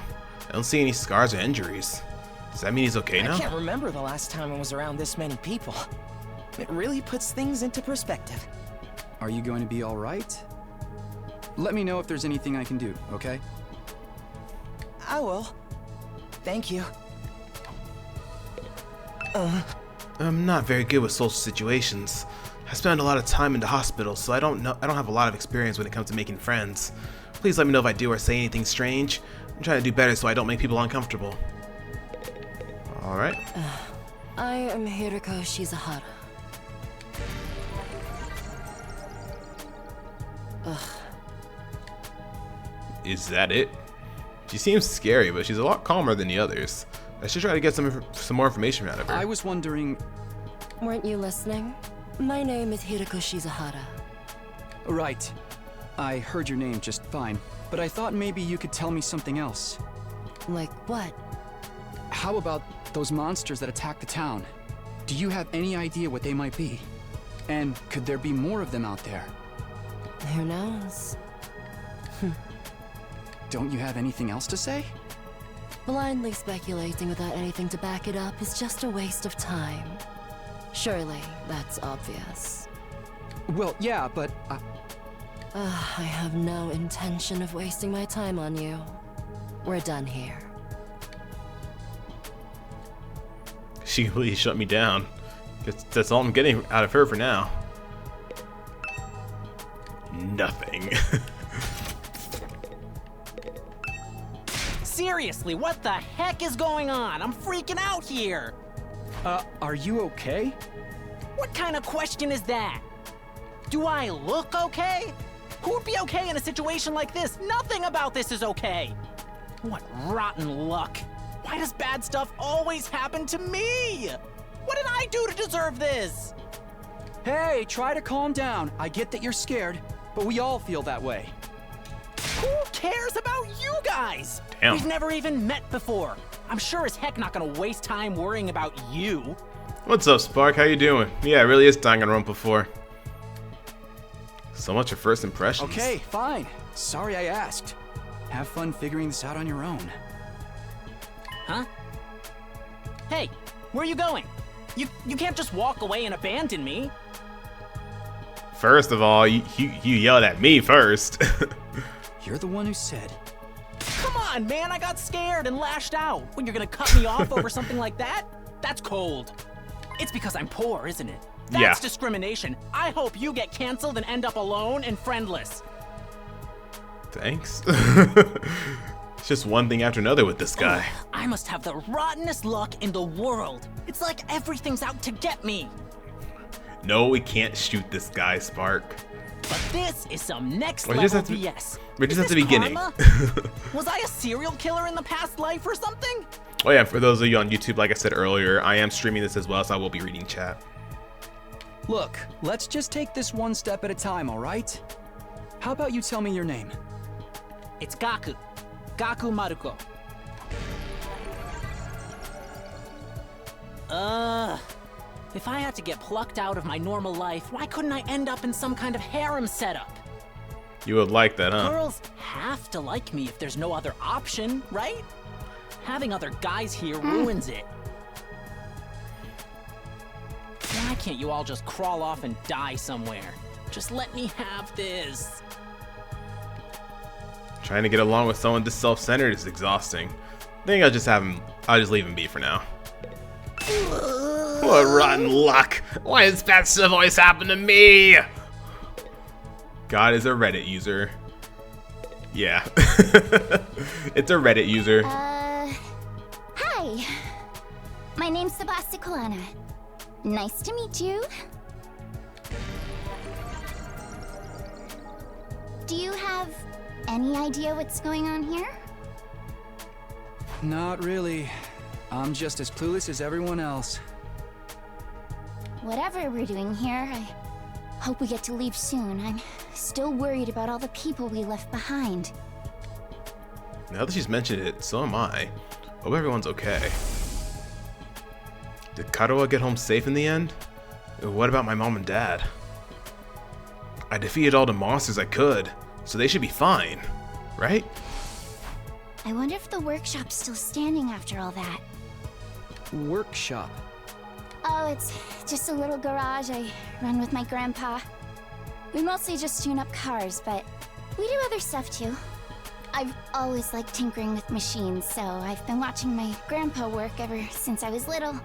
I don't see any scars or injuries. Does that mean he's okay now? I can't remember the last time I was around this many people. It really puts things into perspective. Are you going to be all right? Let me know if there's anything I can do, okay? I will. Thank you. I'm not very good with social situations. I spend a lot of time in the hospital, so I don't have a lot of experience when it comes to making friends. Please let me know if I do or say anything strange. I'm trying to do better so I don't make people uncomfortable. Alright. I am Hiriko Shizahara. Is that it? She seems scary, but she's a lot calmer than the others. I should try to get some more information out of her. I was wondering... Weren't you listening? My name is Hiriko Shizahara. Right. I heard your name just fine, but I thought maybe you could tell me something else. Like what? How about those monsters that attacked the town? Do you have any idea what they might be? And could there be more of them out there? Who knows? Don't you have anything else to say? Blindly speculating without anything to back it up is just a waste of time. Surely, that's obvious. Well, yeah, but... I have no intention of wasting my time on you. We're done here. She completely shut me down. That's all I'm getting out of her for now. Nothing. Seriously, what the heck is going on? I'm freaking out here! Are you okay? What kind of question is that? Do I look okay? Who would be okay in a situation like this? Nothing about this is okay! What rotten luck! Why does bad stuff always happen to me? What did I do to deserve this? Hey, try to calm down. I get that you're scared, but we all feel that way. Who cares about you guys? Damn. We've never even met before. I'm sure as heck not gonna waste time worrying about you. What's up, Spark? How you doing? Yeah, it really is Danganronpa 4. So much for first impressions. Okay, fine. Sorry I asked. Have fun figuring this out on your own. Huh? Hey, where are you going? You can't just walk away and abandon me. First of all, you yelled at me first. You're the one who said. Come on, man, I got scared and lashed out. When you're gonna cut me off over something like that? That's cold. It's because I'm poor, isn't it? That's discrimination. I hope you get canceled and end up alone and friendless. Thanks. It's just one thing after another with this guy. Oh, I must have the rottenest luck in the world. It's like everything's out to get me. No, we can't shoot this guy, Spark. But this is some next level BS. We're just at the beginning. Was I a serial killer in the past life or something? Oh yeah, for those of you on YouTube, like I said earlier, I am streaming this as well, so I will be reading chat. Look, let's just take this one step at a time, all right? How about you tell me your name? It's Gaku. Gaku Maruko. If I had to get plucked out of my normal life, why couldn't I end up in some kind of harem setup? You would like that, huh? Girls have to like me if there's no other option, right? Having other guys here ruins it. Why can't you all just crawl off and die somewhere? Just let me have this. Trying to get along with someone this self-centered is exhausting. I think I'll just leave him be for now. What rotten luck! Why does bad stuff always happen to me? God is a Reddit user. Yeah. It's a Reddit user. Hi. name's Sebasticolana. Nice to meet you. Do you have any idea what's going on here? Not really. I'm just as clueless as everyone else. Whatever we're doing here, I hope we get to leave soon. I'm still worried about all the people we left behind. Now that she's mentioned it, so am I. Hope everyone's okay. Did Karoa get home safe in the end? What about my mom and dad? I defeated all the monsters I could, so they should be fine, right? I wonder if the workshop's still standing after all that. Workshop? Oh, it's just a little garage I run with my grandpa. We mostly just tune up cars, but we do other stuff too. I've always liked tinkering with machines, so I've been watching my grandpa work ever since I was little.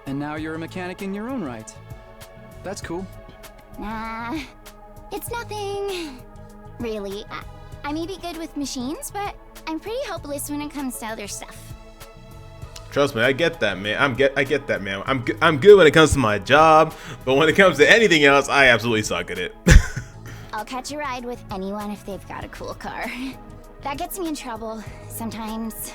And now you're a mechanic in your own right. That's cool. Nah, it's nothing. Really, I may be good with machines, but I'm pretty hopeless when it comes to other stuff. Trust me, I get that, man. I get that, man. I'm good when it comes to my job, but when it comes to anything else, I absolutely suck at it. I'll catch a ride with anyone if they've got a cool car. That gets me in trouble sometimes.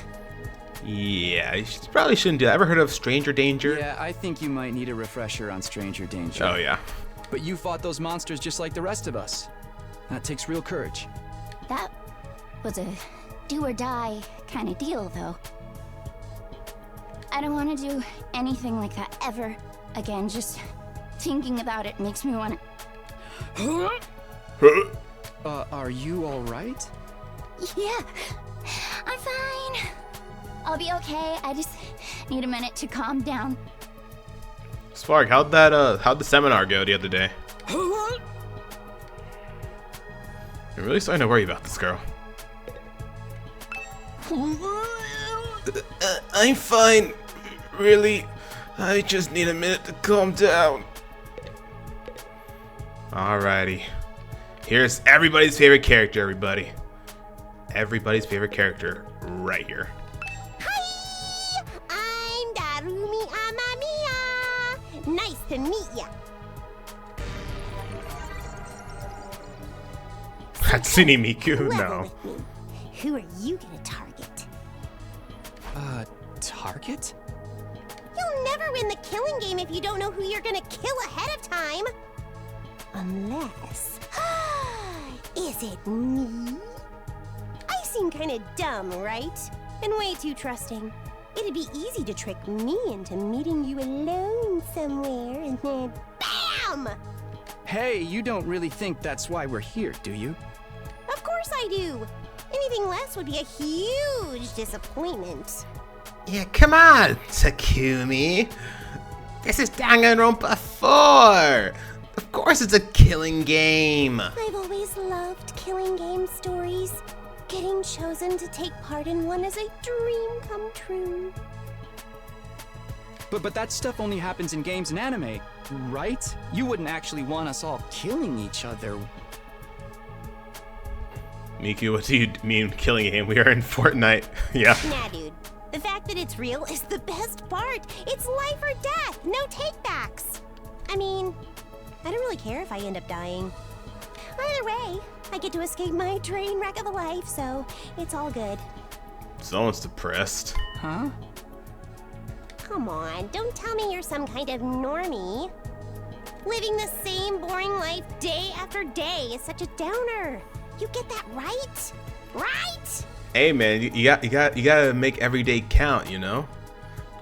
Yeah, you probably shouldn't do that. Ever heard of Stranger Danger? Yeah, I think you might need a refresher on Stranger Danger. Oh, yeah. But you fought those monsters just like the rest of us. That takes real courage. That was a do or die kind of deal, though. I don't want to do anything like that ever again. Just thinking about it makes me want to... Are you all right? Yeah, I'm fine. I'll be okay. I just need a minute to calm down. Spark, how'd the seminar go the other day? I'm really starting to worry about this girl. I'm fine. Really, I just need a minute to calm down. Alrighty. Here's everybody's favorite character, everybody. Everybody's favorite character right here. Hi! I'm Darumi Amamiya. Nice to meet ya. Hatsune Miku? No. Who are you gonna target? Target? You'll never win the killing game if you don't know who you're gonna kill ahead of time. Unless... Is it me? I seem kinda dumb, right? And way too trusting. It'd be easy to trick me into meeting you alone somewhere and then BAM! Hey, you don't really think that's why we're here, do you? Of course I do. Anything less would be a huge disappointment. Yeah, come on, Takumi. This is Danganronpa 4. Of course it's a killing game. I've always loved killing game stories. Getting chosen to take part in one is a dream come true. But that stuff only happens in games and anime, right? You wouldn't actually want us all killing each other. Miku, what do you mean killing a game? We are in Fortnite. Yeah. Nah, dude. The fact that it's real is the best part. It's life or death, no takebacks. I mean, I don't really care if I end up dying. Either way, I get to escape my train wreck of a life, so it's all good. Someone's depressed. Huh? Come on, don't tell me you're some kind of normie. Living the same boring life day after day is such a downer. You get that right? Right? Hey man, you gotta make every day count, you know?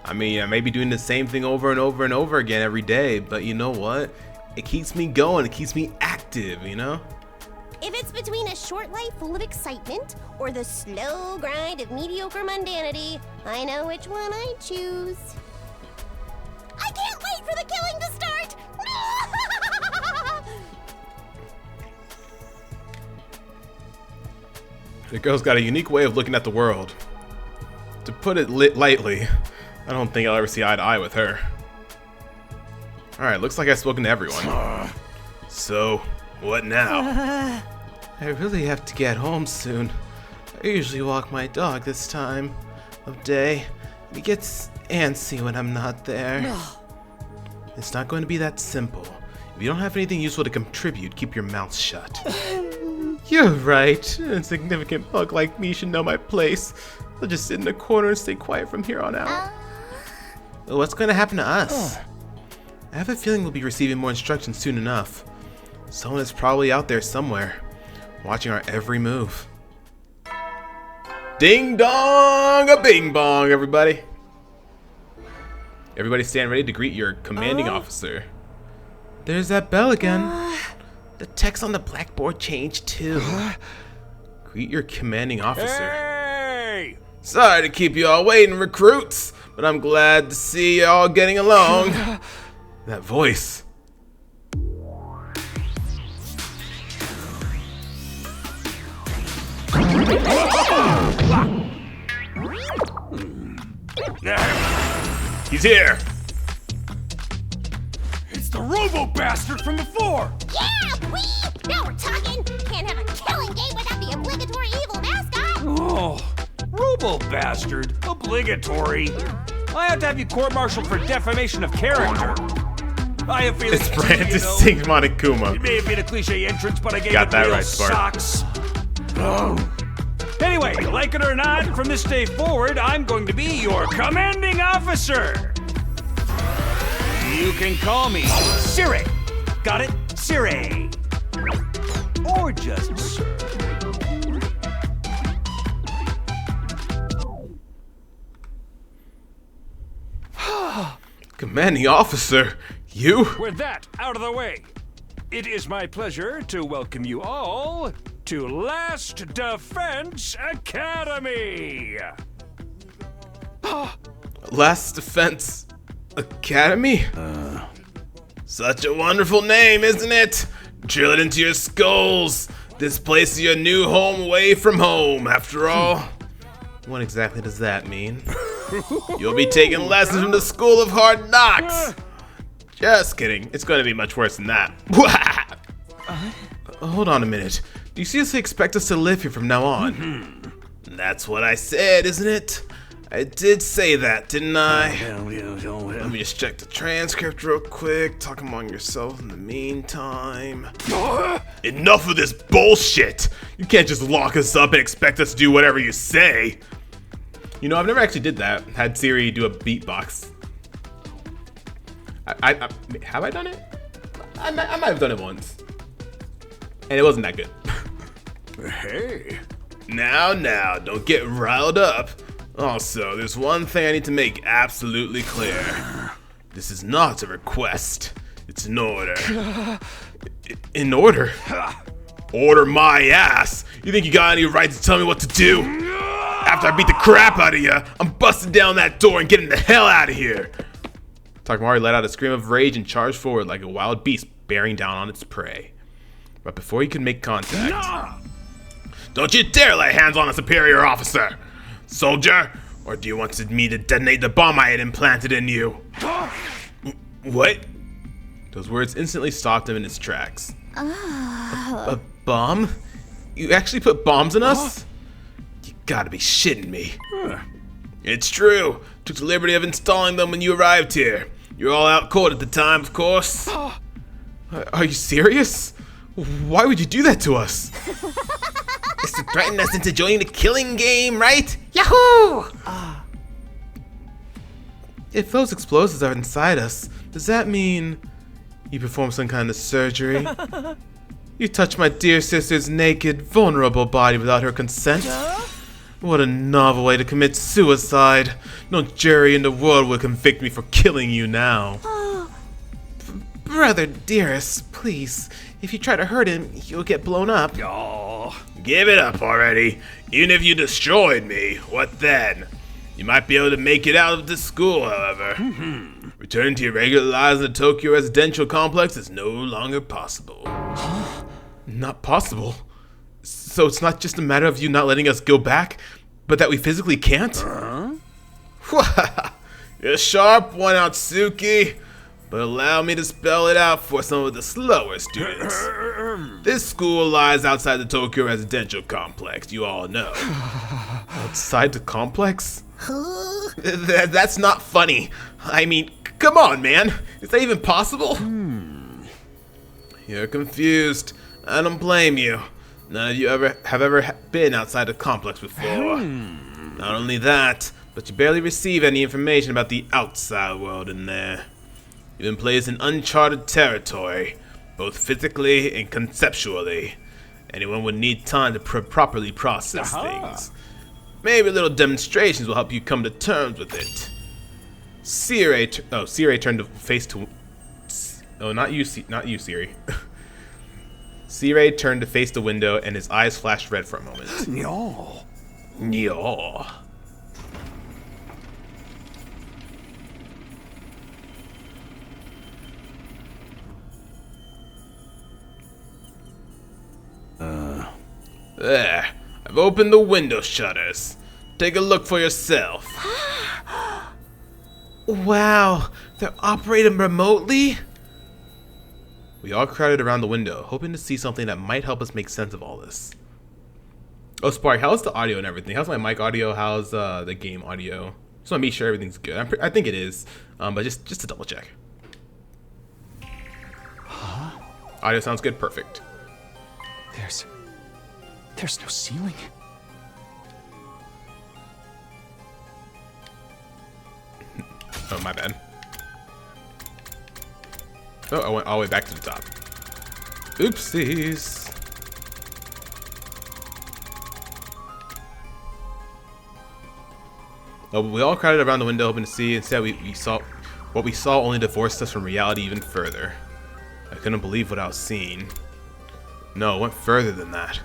I mean, I may be doing the same thing over and over and over again every day, but you know what? It keeps me going, it keeps me active, you know? If it's between a short life full of excitement or the slow grind of mediocre mundanity, I know which one I choose. I can't wait for the killing to start! The girl's got a unique way of looking at the world. To put it lightly, I don't think I'll ever see eye to eye with her. Alright, looks like I've spoken to everyone. So, what now? I really have to get home soon. I usually walk my dog this time of day. He gets antsy when I'm not there. It's not going to be that simple. If you don't have anything useful to contribute, keep your mouth shut. You're right. An insignificant bug like me should know my place. I'll just sit in the corner and stay quiet from here on out. What's going to happen to us? I have a feeling we'll be receiving more instructions soon enough. Someone is probably out there somewhere, watching our every move. Ding dong, a bing bong, everybody. Everybody stand ready to greet your commanding officer. There's that bell again. The text on the blackboard changed too. Greet your commanding officer. Hey! Sorry to keep you all waiting, recruits, but I'm glad to see you all getting along. That voice. He's here. It's the robo-bastard from before! Yeah, wee! Now we're talking! Can't have a killing game without the obligatory evil mascot! Oh, robo-bastard? Obligatory? I have to have you court-martialed for defamation of character. I have feelings. It's Brandis Singh Monokuma. It may have been a cliche entrance, but I gave Got it that real right, Spark. socks. Anyway, like it or not, from this day forward, I'm going to be your commanding officer. You can call me Siri. Got it? Siri. Or just Sir. Commanding officer, you? With that out of the way, it is my pleasure to welcome you all to Last Defense Academy. Last Defense Academy? Such a wonderful name, isn't it? Drill it into your skulls. This place is your new home away from home, after all. What exactly does that mean? You'll be taking lessons from the School of Hard Knocks. Just kidding. It's going to be much worse than that. Hold on a minute. Do you seriously expect us to live here from now on? That's what I said, isn't it? I did say that, didn't I? Let me just check the transcript real quick. Talk among yourselves in the meantime. Enough of this bullshit! You can't just lock us up and expect us to do whatever you say. You know, I've never actually did that. Had Siri do a beatbox. I have I done it? I might have done it once. And it wasn't that good. Hey. Now, don't get riled up. Also, there's one thing I need to make absolutely clear. This is not a request. It's an order. An order? Order my ass! You think you got any right to tell me what to do? After I beat the crap out of you, I'm busting down that door and getting the hell out of here! Takumi let out a scream of rage and charged forward like a wild beast bearing down on its prey. But before he could make contact... Don't you dare lay hands on a superior officer! Soldier, or do you want me to detonate the bomb I had implanted in you? What? Those words instantly stopped him in his tracks. A bomb? You actually put bombs in us? You gotta be shitting me. It's true. Took the liberty of installing them when you arrived here. You were all out cold at the time, of course. Are you serious? Why would you do that to us? It's to threaten us into joining the killing game, right? Yahoo! If those explosives are inside us, does that mean you performed some kind of surgery? You touched my dear sister's naked, vulnerable body without her consent? What a novel way to commit suicide. No jury in the world will convict me for killing you now. Brother dearest, please. If you try to hurt him, you'll get blown up. Oh. Give it up already. Even if you destroyed me, what then? You might be able to make it out of the school, however. Returning to your regular lives in the Tokyo residential complex is no longer possible. Not possible? So it's not just a matter of you not letting us go back, but that we physically can't? You're a sharp one, Atsuki. But allow me to spell it out for some of the slower students. This school lies outside the Tokyo residential complex, you all know. Outside the complex? That's not funny. I mean, come on, man. Is that even possible? You're confused. I don't blame you. None of you have ever been outside the complex before. Not only that, but you barely receive any information about the outside world in there. You've been placed in uncharted territory, both physically and conceptually. Anyone would need time to properly process things. Maybe little demonstrations will help you come to terms with it. Skye turned to face to... Oh, not you, Siri. Skye turned to face the window, and his eyes flashed red for a moment. No. No. There. I've opened the window shutters. Take a look for yourself. Wow, they're operating remotely? We all crowded around the window, hoping to see something that might help us make sense of all this. Oh, Spark, how's the audio and everything? How's my mic audio? How's the game audio? Just want to make sure everything's good. I think it is, but just to double check. Huh? Audio sounds good. Perfect. There's no ceiling. Oh, my bad. Oh, I went all the way back to the top. Oopsies. Oh, we all crowded around the window hoping to see. Instead, we saw what we saw only divorced us from reality even further. I couldn't believe what I was seeing. No, it went further than that.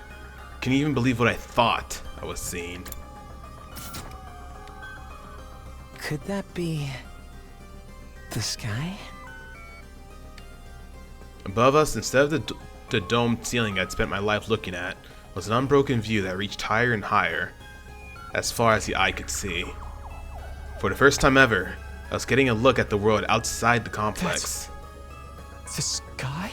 Can you even believe what I thought I was seeing? Could that be the sky? Above us, instead of the domed ceiling I'd spent my life looking at, was an unbroken view that reached higher and higher, as far as the eye could see. For the first time ever, I was getting a look at the world outside the complex. That's the sky?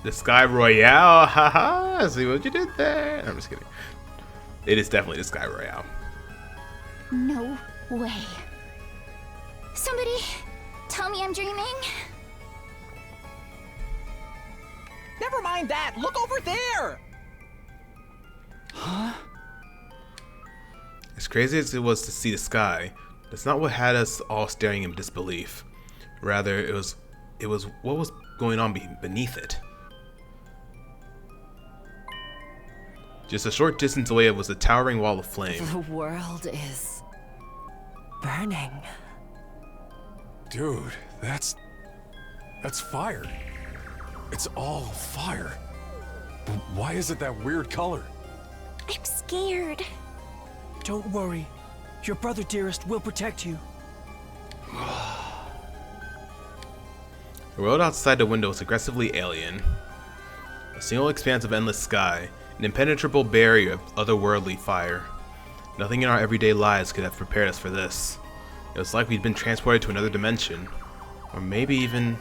The Skye Royale, haha, see what you did there. I'm just kidding. It is definitely the Skye Royale. No way. Somebody tell me I'm dreaming. Never mind that. Look over there. Huh? As crazy as it was to see the sky, that's not what had us all staring in disbelief. Rather, it was what was going on beneath it. Just a short distance away was a towering wall of flame. The world is burning. Dude, that's fire. It's all fire. But why is it that weird color? I'm scared. Don't worry. Your brother, dearest, will protect you. The world outside the window was aggressively alien. A single expanse of endless sky, an impenetrable barrier of otherworldly fire. Nothing in our everyday lives could have prepared us for this. It was like we'd been transported to another dimension, or maybe even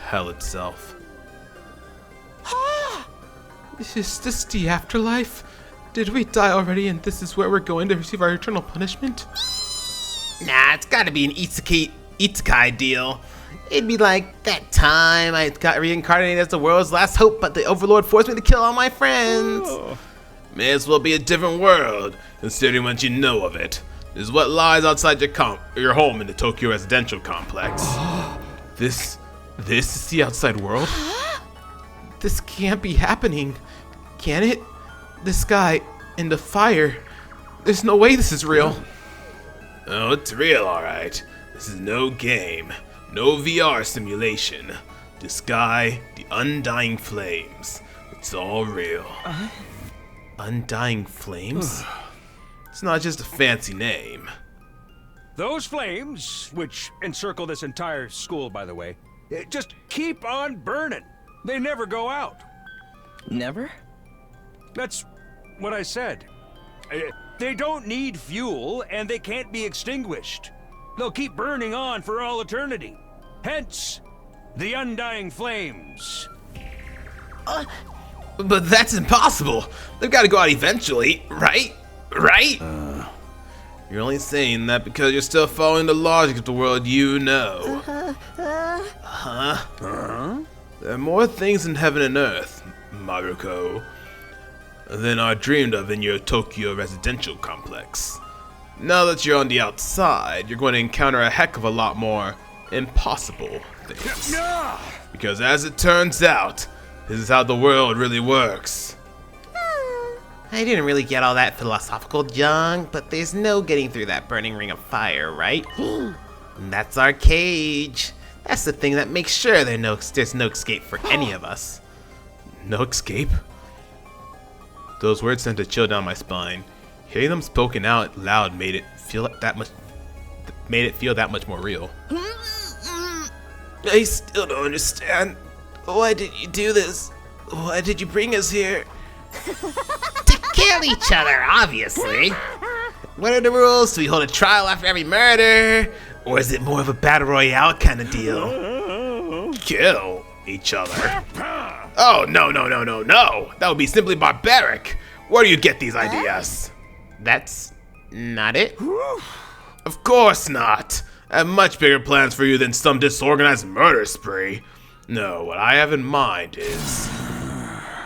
hell itself. Is this the afterlife? Did we die already and this is where we're going to receive our eternal punishment? Nah, it's gotta be an isekai deal. It'd be like that time I got reincarnated as the world's last hope, but the Overlord forced me to kill all my friends. May as well be a different world, considering what you know of it. This is what lies outside your home in the Tokyo residential complex. This is the outside world? This can't be happening, can it? The sky and the fire. There's no way this is real. Oh, it's real, alright. This is no game. No VR simulation. The sky, the undying flames. It's all real. Undying flames? It's not just a fancy name. Those flames, which encircle this entire school, by the way, just keep on burning. They never go out. Never? That's what I said. They don't need fuel, and they can't be extinguished. They'll keep burning on for all eternity. Hence, the undying flames. But that's impossible. They've got to go out eventually, right? Right? You're only saying that because you're still following the logic of the world you know. There are more things in heaven and earth, Maruko, than are dreamed of in your Tokyo residential complex. Now that you're on the outside, you're going to encounter a heck of a lot more impossible things. Because as it turns out, this is how the world really works. I didn't really get all that philosophical junk, but there's no getting through that burning ring of fire, right? And that's our cage. That's the thing that makes sure there's no escape for any of us. No escape? Those words sent a chill down my spine. Hearing them spoken out loud made it feel that much more real. I still don't understand. Why did you do this? Why did you bring us here? To kill each other, obviously. What are the rules? Do we hold a trial after every murder? Or is it more of a battle royale kind of deal? Kill each other? Oh, no. That would be simply barbaric. Where do you get these ideas? That's not it? Of course not. I have much bigger plans for you than some disorganized murder spree. No, what I have in mind is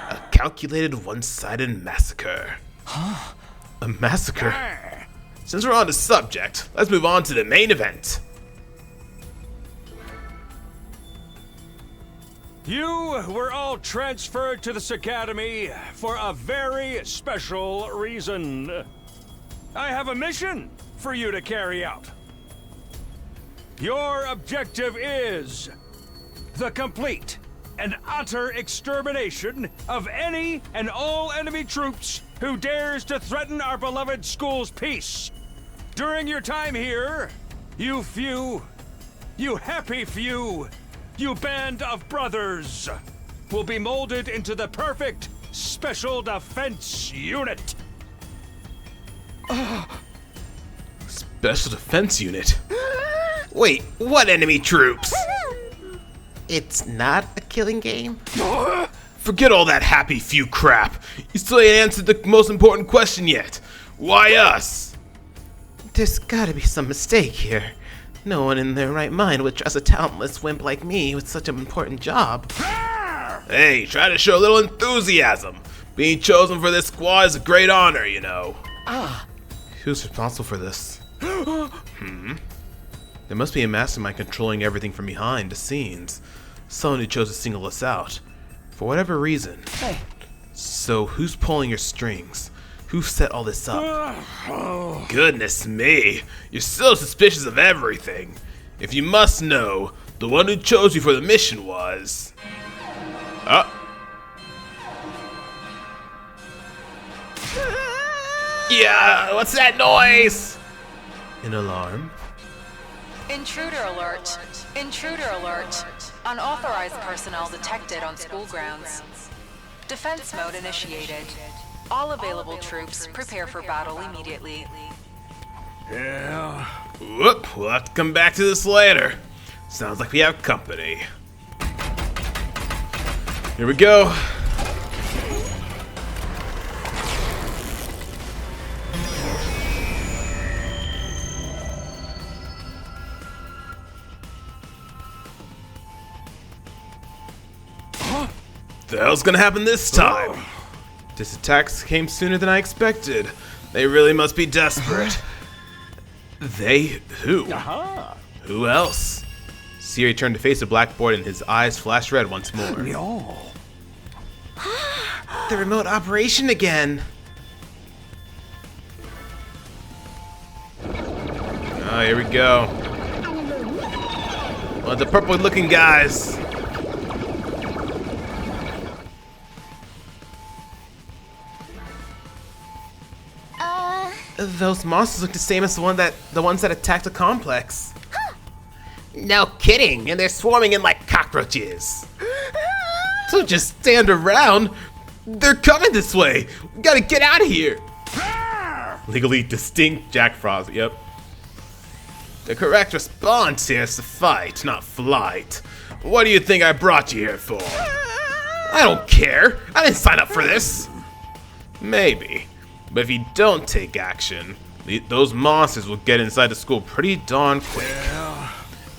a calculated one-sided massacre. A massacre? Since we're on the subject, let's move on to the main event. You were all transferred to this academy for a very special reason. I have a mission for you to carry out. Your objective is the complete and utter extermination of any and all enemy troops who dares to threaten our beloved school's peace. During your time here, you happy few, you band of brothers, will be molded into the perfect special defense unit. Special defense unit? Wait, what enemy troops? It's not a killing game? Forget all that happy few crap. You still ain't answered the most important question yet. Why us? There's gotta be some mistake here. No one in their right mind would trust a talentless wimp like me with such an important job. Hey, try to show a little enthusiasm. Being chosen for this squad is a great honor, you know. Who's responsible for this? There must be a mastermind controlling everything from behind the scenes. Someone who chose to single us out. For whatever reason. Hey. So who's pulling your strings? Who set all this up? Goodness me. You're so suspicious of everything. If you must know, the one who chose you for the mission was... Yeah, what's that noise? An alarm? Intruder alert. Intruder alert. Unauthorized personnel detected on school grounds. Defense mode initiated. All available troops prepare for battle immediately. Yeah. Whoop, we'll have to come back to this later. Sounds like we have company. Here we go. The hell's gonna happen this time? This attack came sooner than I expected. They really must be desperate. They who? Who else? Siri turned to face the blackboard and his eyes flashed red once more. The remote operation again. Oh, here we go. Well, the purple looking guys. Those monsters look the same as the ones that attacked the complex. No kidding, and they're swarming in like cockroaches. So just stand around. They're coming this way. We gotta get out of here. Legally distinct Jack Frost, yep. The correct response here is to fight, not flight. What do you think I brought you here for? I don't care. I didn't sign up for this. Maybe. But if you don't take action, Those monsters will get inside the school pretty darn quick.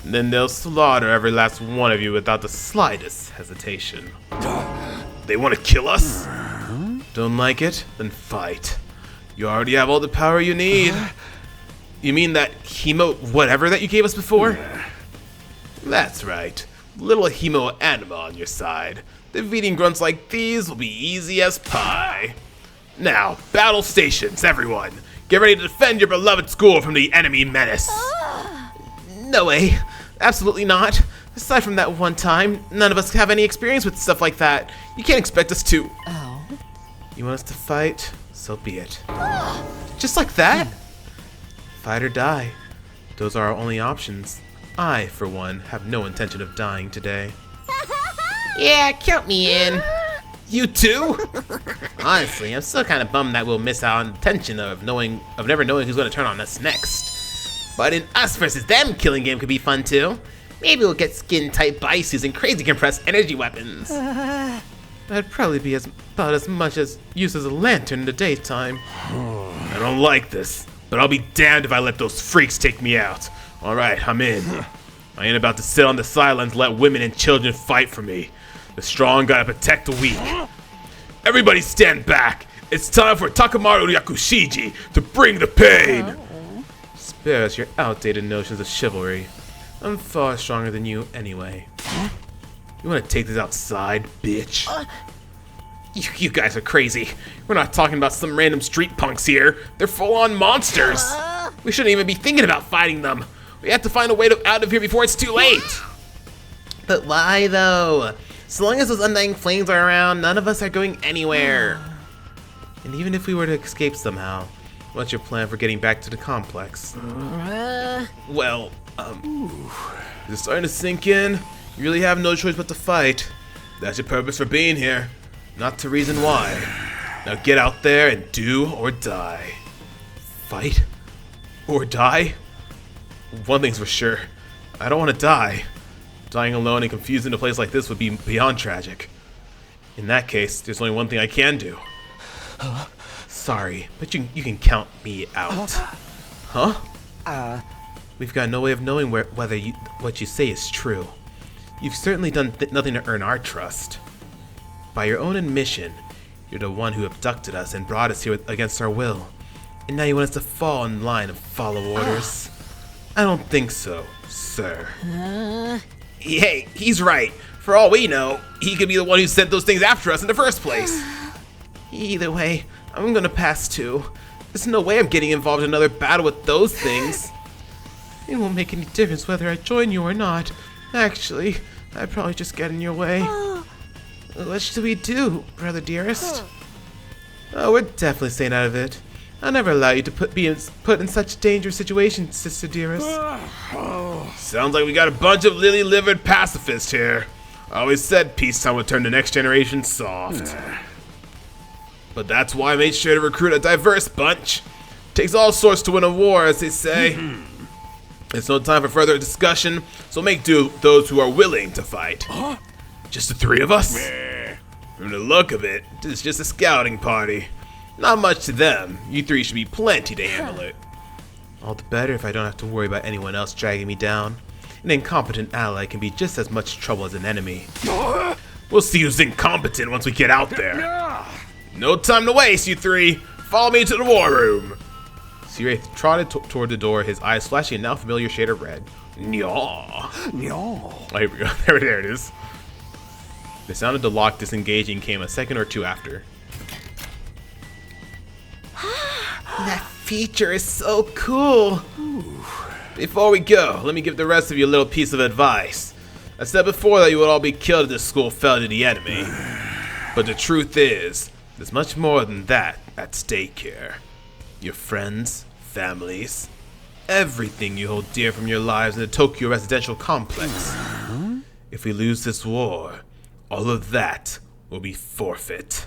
And then they'll slaughter every last one of you without the slightest hesitation. They want to kill us? Don't like it? Then fight. You already have all the power you need. You mean that hemo whatever that you gave us before? That's right. Little hemo anima on your side. Defeating grunts like these will be easy as pie. Now, battle stations, everyone. Get ready to defend your beloved school from the enemy menace. No way. Absolutely not. Aside from that one time, none of us have any experience with stuff like that. You can't expect us to. Oh. You want us to fight? So be it. Just like that? Fight or die. Those are our only options. I, for one, have no intention of dying today. Yeah, count me in. You too? Honestly, I'm still kind of bummed that we'll miss out on the tension of never knowing who's going to turn on us next. But an us versus them killing game could be fun too. Maybe we'll get skin-tight biceps and crazy compressed energy weapons. That'd probably be about as much use as a lantern in the daytime. I don't like this, but I'll be damned if I let those freaks take me out. Alright, I'm in. I ain't about to sit on the sidelines and let women and children fight for me. The strong gotta protect the weak. Everybody stand back. It's time for Takamaru Yakushiji to bring the pain. Spare us your outdated notions of chivalry. I'm far stronger than you anyway. You wanna take this outside, bitch? You guys are crazy. We're not talking about some random street punks here. They're full-on monsters. We shouldn't even be thinking about fighting them. We have to find a way out of here before it's too late. But why though? So long as those undying flames are around, none of us are going anywhere. And even if we were to escape somehow, what's your plan for getting back to the complex? Well, it's starting to sink in. You really have no choice but to fight. That's your purpose for being here, not to reason why. Now get out there and do or die. Fight? Or die? One thing's for sure, I don't want to die. Dying alone and confused in a place like this would be beyond tragic. In that case, there's only one thing I can do. Sorry, but you can count me out. Huh? We've got no way of knowing whether what you say is true. You've certainly done nothing to earn our trust. By your own admission, you're the one who abducted us and brought us here against our will. And now you want us to fall in line and follow orders? I don't think so, sir. Hey, he's right. For all we know, he could be the one who sent those things after us in the first place. Either way, I'm gonna pass too. There's no way I'm getting involved in another battle with those things. It won't make any difference whether I join you or not. Actually, I'd probably just get in your way. What should we do, brother dearest? Oh, we're definitely staying out of it. I'll never allow you to be put in such dangerous situations, sister dearest. Sounds like we got a bunch of lily-livered pacifists here. I always said peacetime would turn the next generation soft. But that's why I made sure to recruit a diverse bunch. Takes all sorts to win a war, as they say. It's no time for further discussion, so make do with those who are willing to fight. Just the three of us? From the look of it, this is just a scouting party. Not much to them. You three should be plenty to handle it. All the better if I don't have to worry about anyone else dragging me down. An incompetent ally can be just as much trouble as an enemy. We'll see who's incompetent once we get out there. No time to waste, you three. Follow me to the war room. Skye trotted toward the door, his eyes flashing a now familiar shade of red. Nyaw. Nyaw. Oh, here we go. There it is. The sound of the lock disengaging came a second or two after. That feature is so cool. Before we go, let me give the rest of you a little piece of advice. I said before that you would all be killed if this school fell to the enemy. But the truth is, there's much more than that at stake here. Your friends, families, everything you hold dear from your lives in the Tokyo residential complex. If we lose this war, all of that will be forfeit.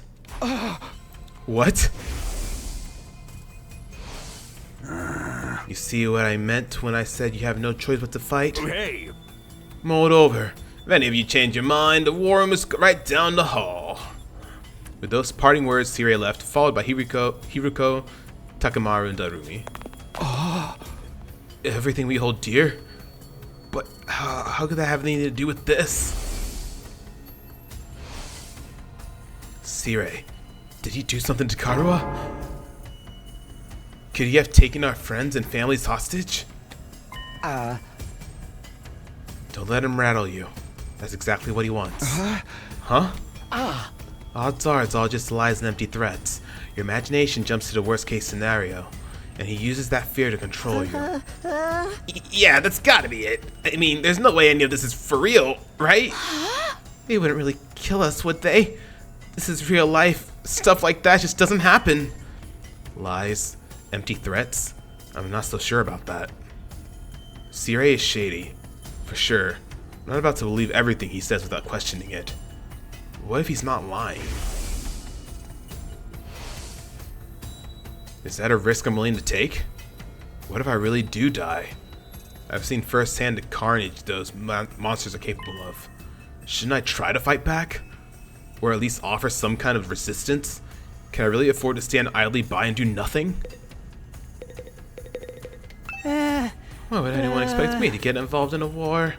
What? You see what I meant when I said you have no choice but to fight? Hey! Mull it over. If any of you change your mind, the war room is right down the hall. With those parting words, Skye left, followed by Hiruko, Takamaru, and Darumi. everything we hold dear? But how could that have anything to do with this? Skye, did he do something to Karua? Could he have taken our friends and families hostage? Don't let him rattle you. That's exactly what he wants. Huh? Odds are it's all just lies and empty threats. Your imagination jumps to the worst case scenario, and he uses that fear to control you. Yeah, that's gotta be it. I mean, there's no way any of this is for real, right? They wouldn't really kill us, would they? This is real life. Stuff like that just doesn't happen. Lies, empty threats? I'm not so sure about that. Skye is shady, for sure. I'm not about to believe everything he says without questioning it. What if he's not lying? Is that a risk I'm willing to take? What if I really do die? I've seen firsthand the carnage those monsters are capable of. Shouldn't I try to fight back? Or at least offer some kind of resistance? Can I really afford to stand idly by and do nothing? Why would anyone expect me to get involved in a war?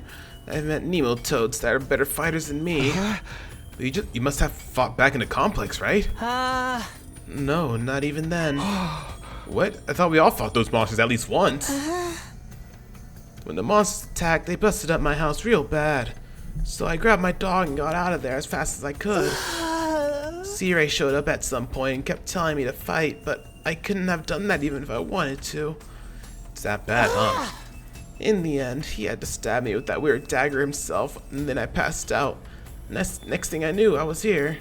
I've met Nemo toads that are better fighters than me. But you must have fought back in the complex, right? No, not even then. What? I thought we all fought those monsters at least once. When the monsters attacked, they busted up my house real bad. So I grabbed my dog and got out of there as fast as I could. Skye showed up at some point and kept telling me to fight, but I couldn't have done that even if I wanted to. It's that bad, huh? In the end, he had to stab me with that weird dagger himself, and then I passed out. Next thing I knew, I was here.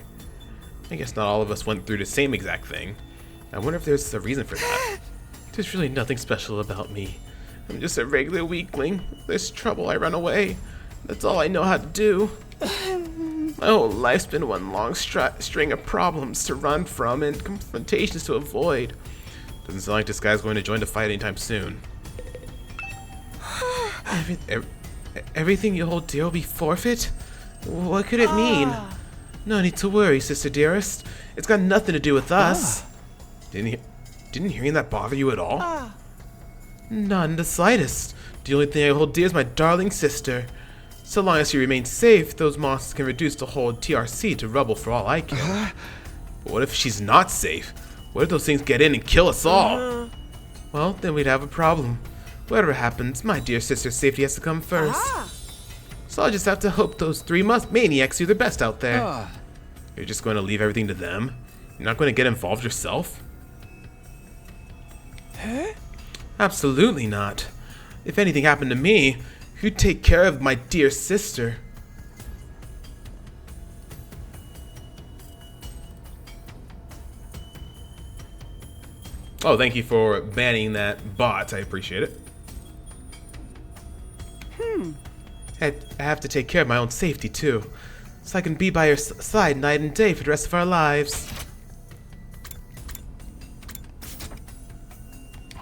I guess not all of us went through the same exact thing. I wonder if there's a reason for that. There's really nothing special about me. I'm just a regular weakling. If there's trouble, I run away. That's all I know how to do. My whole life's been one long string of problems to run from and confrontations to avoid. Doesn't sound like this guy's going to join the fight anytime soon. Everything you hold dear will be forfeit? What could it mean? No need to worry, sister dearest. It's got nothing to do with us. Didn't hearing that bother you at all? Not in the slightest. The only thing I hold dear is my darling sister. So long as she remains safe, those monsters can reduce the whole TRC to rubble for all I care. But what if she's not safe? What if those things get in and kill us all? Well, then we'd have a problem. Whatever happens, my dear sister's safety has to come first. So I'll just have to hope those three maniacs do their best out there. You're just going to leave everything to them? You're not going to get involved yourself? Absolutely not. If anything happened to me, who'd take care of my dear sister? Oh, thank you for banning that bot. I appreciate it. I have to take care of my own safety too, so I can be by your side night and day for the rest of our lives.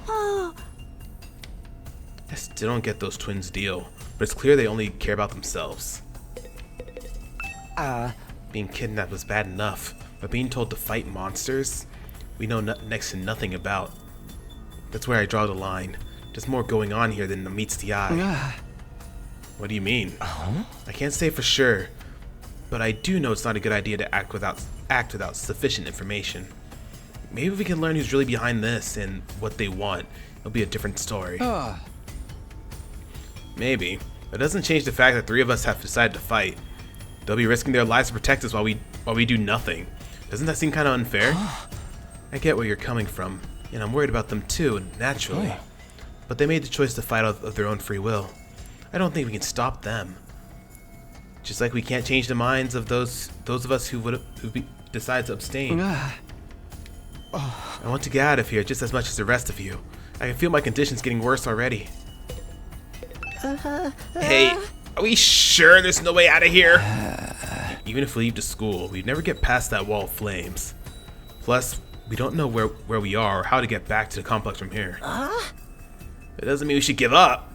I still don't get those twins' deal, but it's clear they only care about themselves. Being kidnapped was bad enough, but being told to fight monsters we know next to nothing about. That's where I draw the line. There's more going on here than meets the eye. What do you mean? I can't say for sure, but I do know it's not a good idea to act without sufficient information. Maybe if we can learn who's really behind this and what they want, it'll be a different story. Maybe. That doesn't change the fact that three of us have decided to fight. They'll be risking their lives to protect us while we do nothing. Doesn't that seem kind of unfair? I get where you're coming from, and I'm worried about them too, naturally. But they made the choice to fight of their own free will. I don't think we can stop them. Just like we can't change the minds of those of us who decide to abstain. I want to get out of here just as much as the rest of you. I can feel my conditions getting worse already. Hey, are we sure there's no way out of here? Even if we leave to school, we'd never get past that wall of flames. Plus, we don't know where we are or how to get back to the complex from here. It doesn't mean we should give up.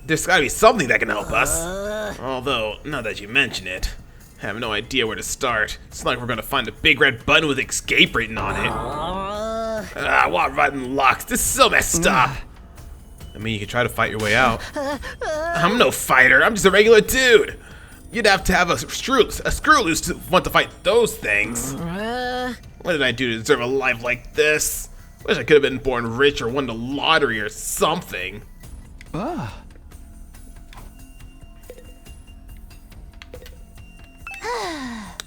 There's gotta be something that can help us. Although, now that you mention it, I have no idea where to start. It's not like we're gonna find a big red button with escape written on it. What rotten luck. This is so messed up. I mean, you could try to fight your way out. I'm no fighter. I'm just a regular dude. You'd have to have a screw loose to want to fight those things. What did I do to deserve a life like this? Wish I could have been born rich or won the lottery or something.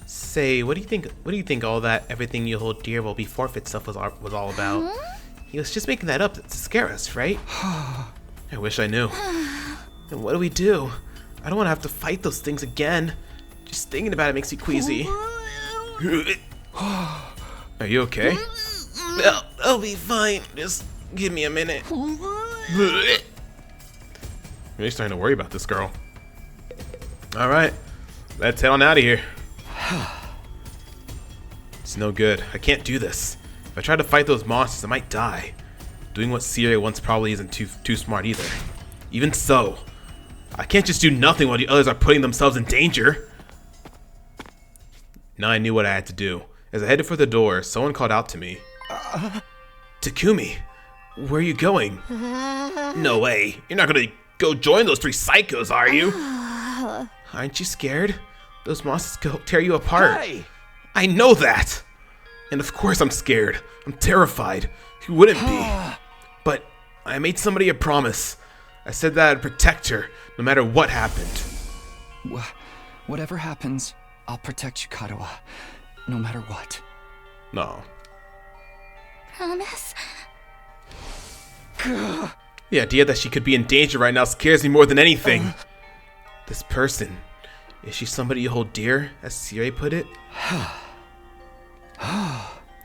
Say, what do you think? What do you think all that everything you hold dear will be forfeit stuff was all about? He was just making that up to scare us, right? I wish I knew. And what do we do? I don't want to have to fight those things again. Just thinking about it makes me queasy. Are you okay? I'll be fine. Just give me a minute. Really starting to worry about this girl. All right, let's head on out of here. It's no good. I can't do this. If I try to fight those monsters, I might die. Doing what Skye wants probably isn't too smart either. Even so, I can't just do nothing while the others are putting themselves in danger. Now I knew what I had to do. As I headed for the door, someone called out to me. Takumi, where are you going? No way. You're not gonna go join those three psychos, are you? Aren't you scared? Those monsters go tear you apart. Hey. I know that. And of course I'm scared. I'm terrified. Who wouldn't be? But I made somebody a promise. I said that I'd protect her, no matter what happened. Whatever happens, I'll protect you, Katawa. No matter what. No. Promise? The idea that she could be in danger right now scares me more than anything. This person, is she somebody you hold dear, as Skye put it?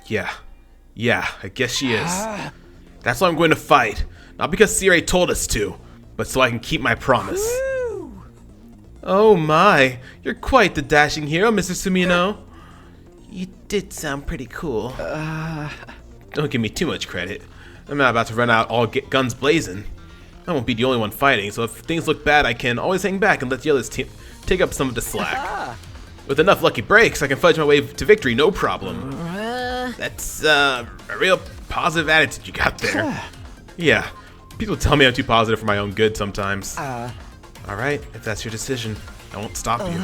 Yeah, I guess she is. That's why I'm going to fight. Not because Skye told us to, but so I can keep my promise. Oh my, you're quite the dashing hero, Mr. Sumino. You did sound pretty cool. Don't give me too much credit. I'm not about to run out all guns blazing. I won't be the only one fighting, so if things look bad, I can always hang back and let the others take up some of the slack. With enough lucky breaks, I can fudge my way to victory, no problem. That's a real positive attitude you got there. Yeah, people tell me I'm too positive for my own good sometimes. Alright, if that's your decision, I won't stop you.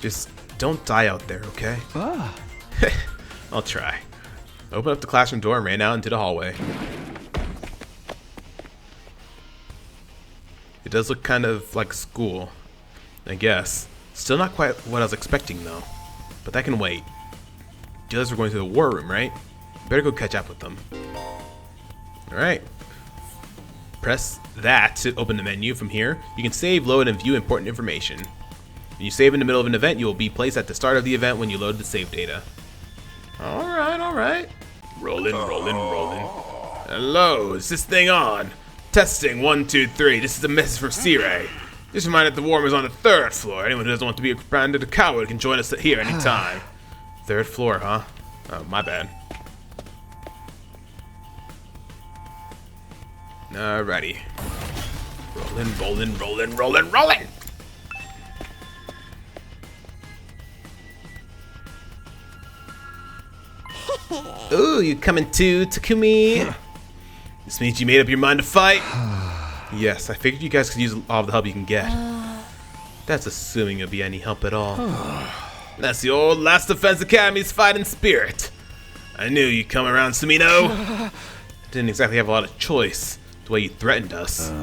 Just don't die out there, okay? I'll try. Open up the classroom door and ran out into the hallway. It does look kind of like school, I guess. Still not quite what I was expecting though, but that can wait. The others were going to the war room, right? Better go catch up with them. Alright. Press that to open the menu. From here, you can save, load, and view important information. When you save in the middle of an event, you will be placed at the start of the event when you load the save data. Alright. Rolling. Hello, is this thing on? Testing 1, 2, 3. This is a message from Skye. Just remind that the war room is on the 3rd floor. Anyone who doesn't want to be branded a coward can join us here anytime. 3rd floor, huh? Oh, my bad. Alrighty. Rolling. Ooh, you coming too, Takumi? This means you made up your mind to fight? Yes, I figured you guys could use all the help you can get. That's assuming you'll be any help at all. That's the old Last Defense Academy's fighting spirit. I knew you'd come around, Sumino. Didn't exactly have a lot of choice, the way you threatened us.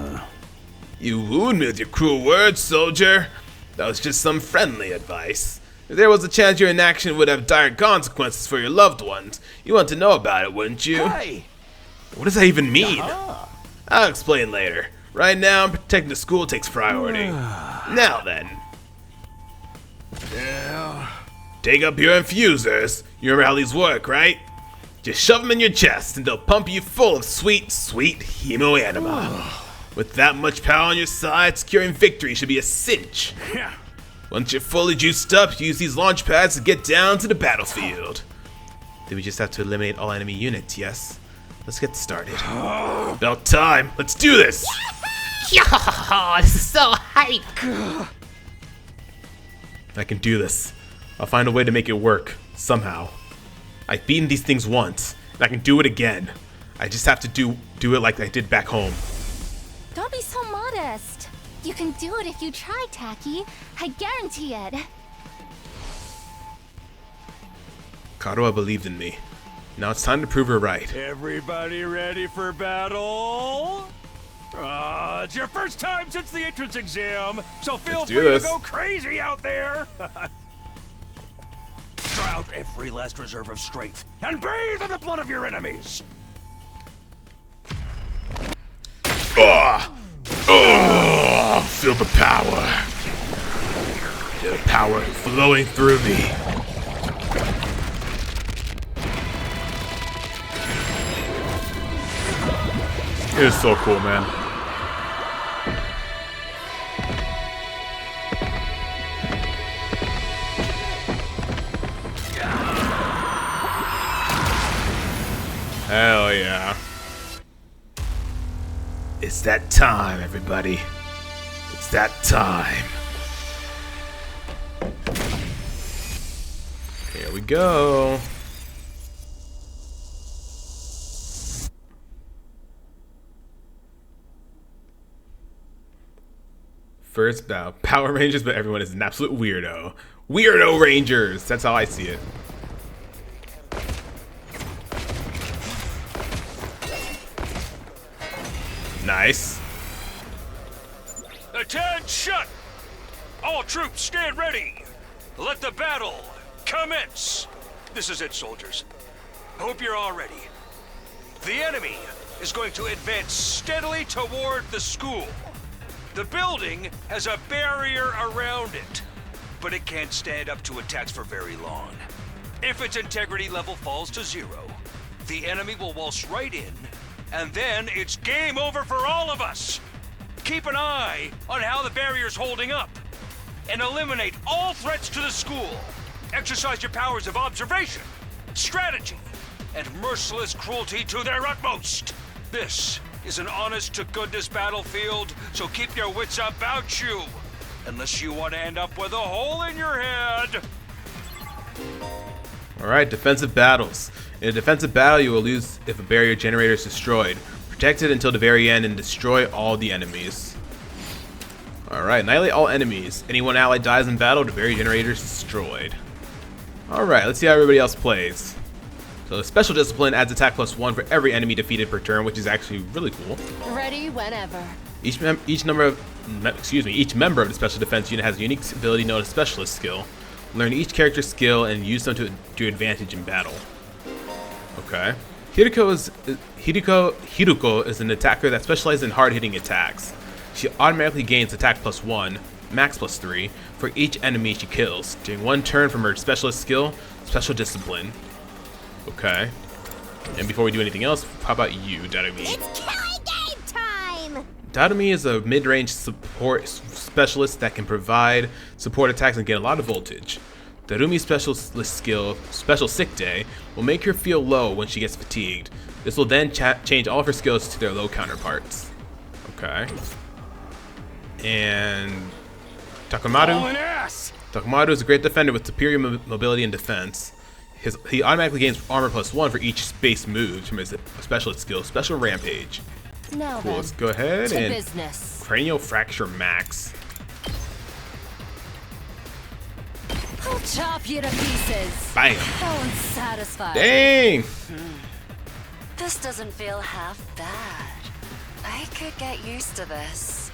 You wooed me with your cruel words, soldier. That was just some friendly advice. If there was a chance your inaction would have dire consequences for your loved ones, you want to know about it, wouldn't you? Hey. What does that even mean? I'll explain later. Right now, protecting the school takes priority. Now then. Take up your infusers. You remember how these work, right? Just shove them in your chest and they'll pump you full of sweet, sweet hemoanima. With that much power on your side, securing victory should be a cinch. Once you're fully juiced up, use these launch pads to get down to the battlefield. Then we just have to eliminate all enemy units, yes? Let's get started. About time. Let's do this! This is so hype! I can do this. I'll find a way to make it work, somehow. I've beaten these things once, and I can do it again. I just have to do it like I did back home. Don't be so modest. You can do it if you try, Taki. I guarantee it. Karuha believed in me. Now it's time to prove her right. Everybody ready for battle? It's your first time since the entrance exam, so feel free to go crazy out there. Try out every last reserve of strength and bathe in the blood of your enemies. Feel the power. The power flowing through me. It is so cool, man. Hell yeah. It's that time, everybody. It's that time. Here we go. First battle. Power Rangers, but everyone is an absolute weirdo. Weirdo Rangers! That's how I see it. Nice. Attention! All troops stand ready. Let the battle commence. This is it, soldiers. Hope you're all ready. The enemy is going to advance steadily toward the school. The building has a barrier around it, but it can't stand up to attacks for very long. If its integrity level falls to 0, the enemy will waltz right in, and then it's game over for all of us. Keep an eye on how the barrier's holding up, and eliminate all threats to the school. Exercise your powers of observation, strategy, and merciless cruelty to their utmost. This is an honest-to-goodness battlefield, so keep your wits about you, unless you want to end up with a hole in your head. Alright, defensive battles. In a defensive battle, you will lose if a barrier generator is destroyed. Protect it until the very end and destroy all the enemies. Alright, annihilate all enemies. Any one ally dies in battle, the barrier generator is destroyed. Alright, let's see how everybody else plays. So Special Discipline adds attack +1 for every enemy defeated per turn, which is actually really cool. Ready whenever. Each member of the Special Defense unit has a unique ability known as Specialist Skill. Learn each character's skill and use them to your advantage in battle. Okay. Hiruko is an attacker that specializes in hard-hitting attacks. She automatically gains attack +1, max +3, for each enemy she kills during one turn from her specialist skill, Special Discipline. Okay. And before we do anything else, how about you, Darumi? It's killing game time! Darumi is a mid-range support specialist that can provide support attacks and get a lot of voltage. Darumi's specialist skill, Special Sick Day, will make her feel low when she gets fatigued. This will then change all of her skills to their low counterparts. Okay. And Takumaru? Takumaru is a great defender with superior mobility and defense. He automatically gains armor +1 for each space moved from his specialist skill, Special Rampage. Now Cool, then, let's go ahead to and business. Cranial Fracture Max. I'll chop you to pieces. Bam. So unsatisfied. Dang! This doesn't feel half bad. I could get used to this.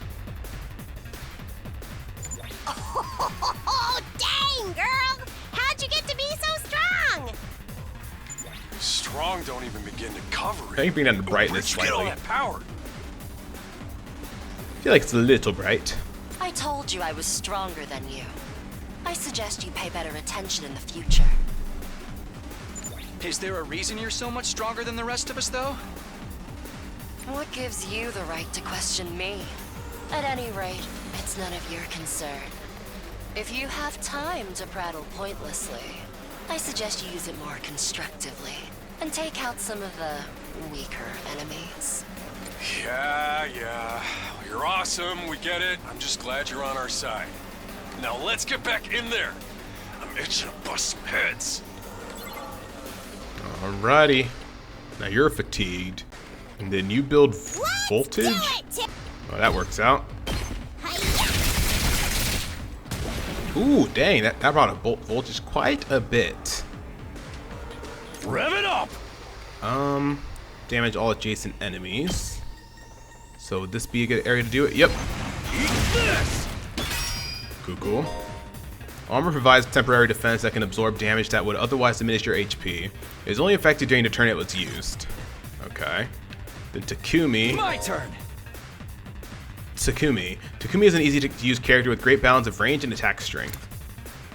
Oh, dang, girl! How'd you get to be so strong? Strong don't even begin to cover it. I can bring down the brightness Where'd you get all slightly. that power? I feel like it's a little bright. I told you I was stronger than you. I suggest you pay better attention in the future. Is there a reason you're so much stronger than the rest of us, though? What gives you the right to question me? At any rate, it's none of your concern. If you have time to prattle pointlessly, I suggest you use it more constructively and take out some of the weaker enemies. Yeah. You're awesome, we get it. I'm just glad you're on our side. Now let's get back in there. I'm itching to bust some heads. Alrighty. Now you're fatigued. And then you build voltage? Well, that works out. Ooh, dang, that brought a bolt voltage quite a bit. Rev it up! Damage all adjacent enemies. So would this be a good area to do it? Yep. Eat this! Cool. Armor provides temporary defense that can absorb damage that would otherwise diminish your HP. It is only effective during the turn it was used. Okay. Then Takumi. My turn! Takumi is an easy to use character with great balance of range and attack strength.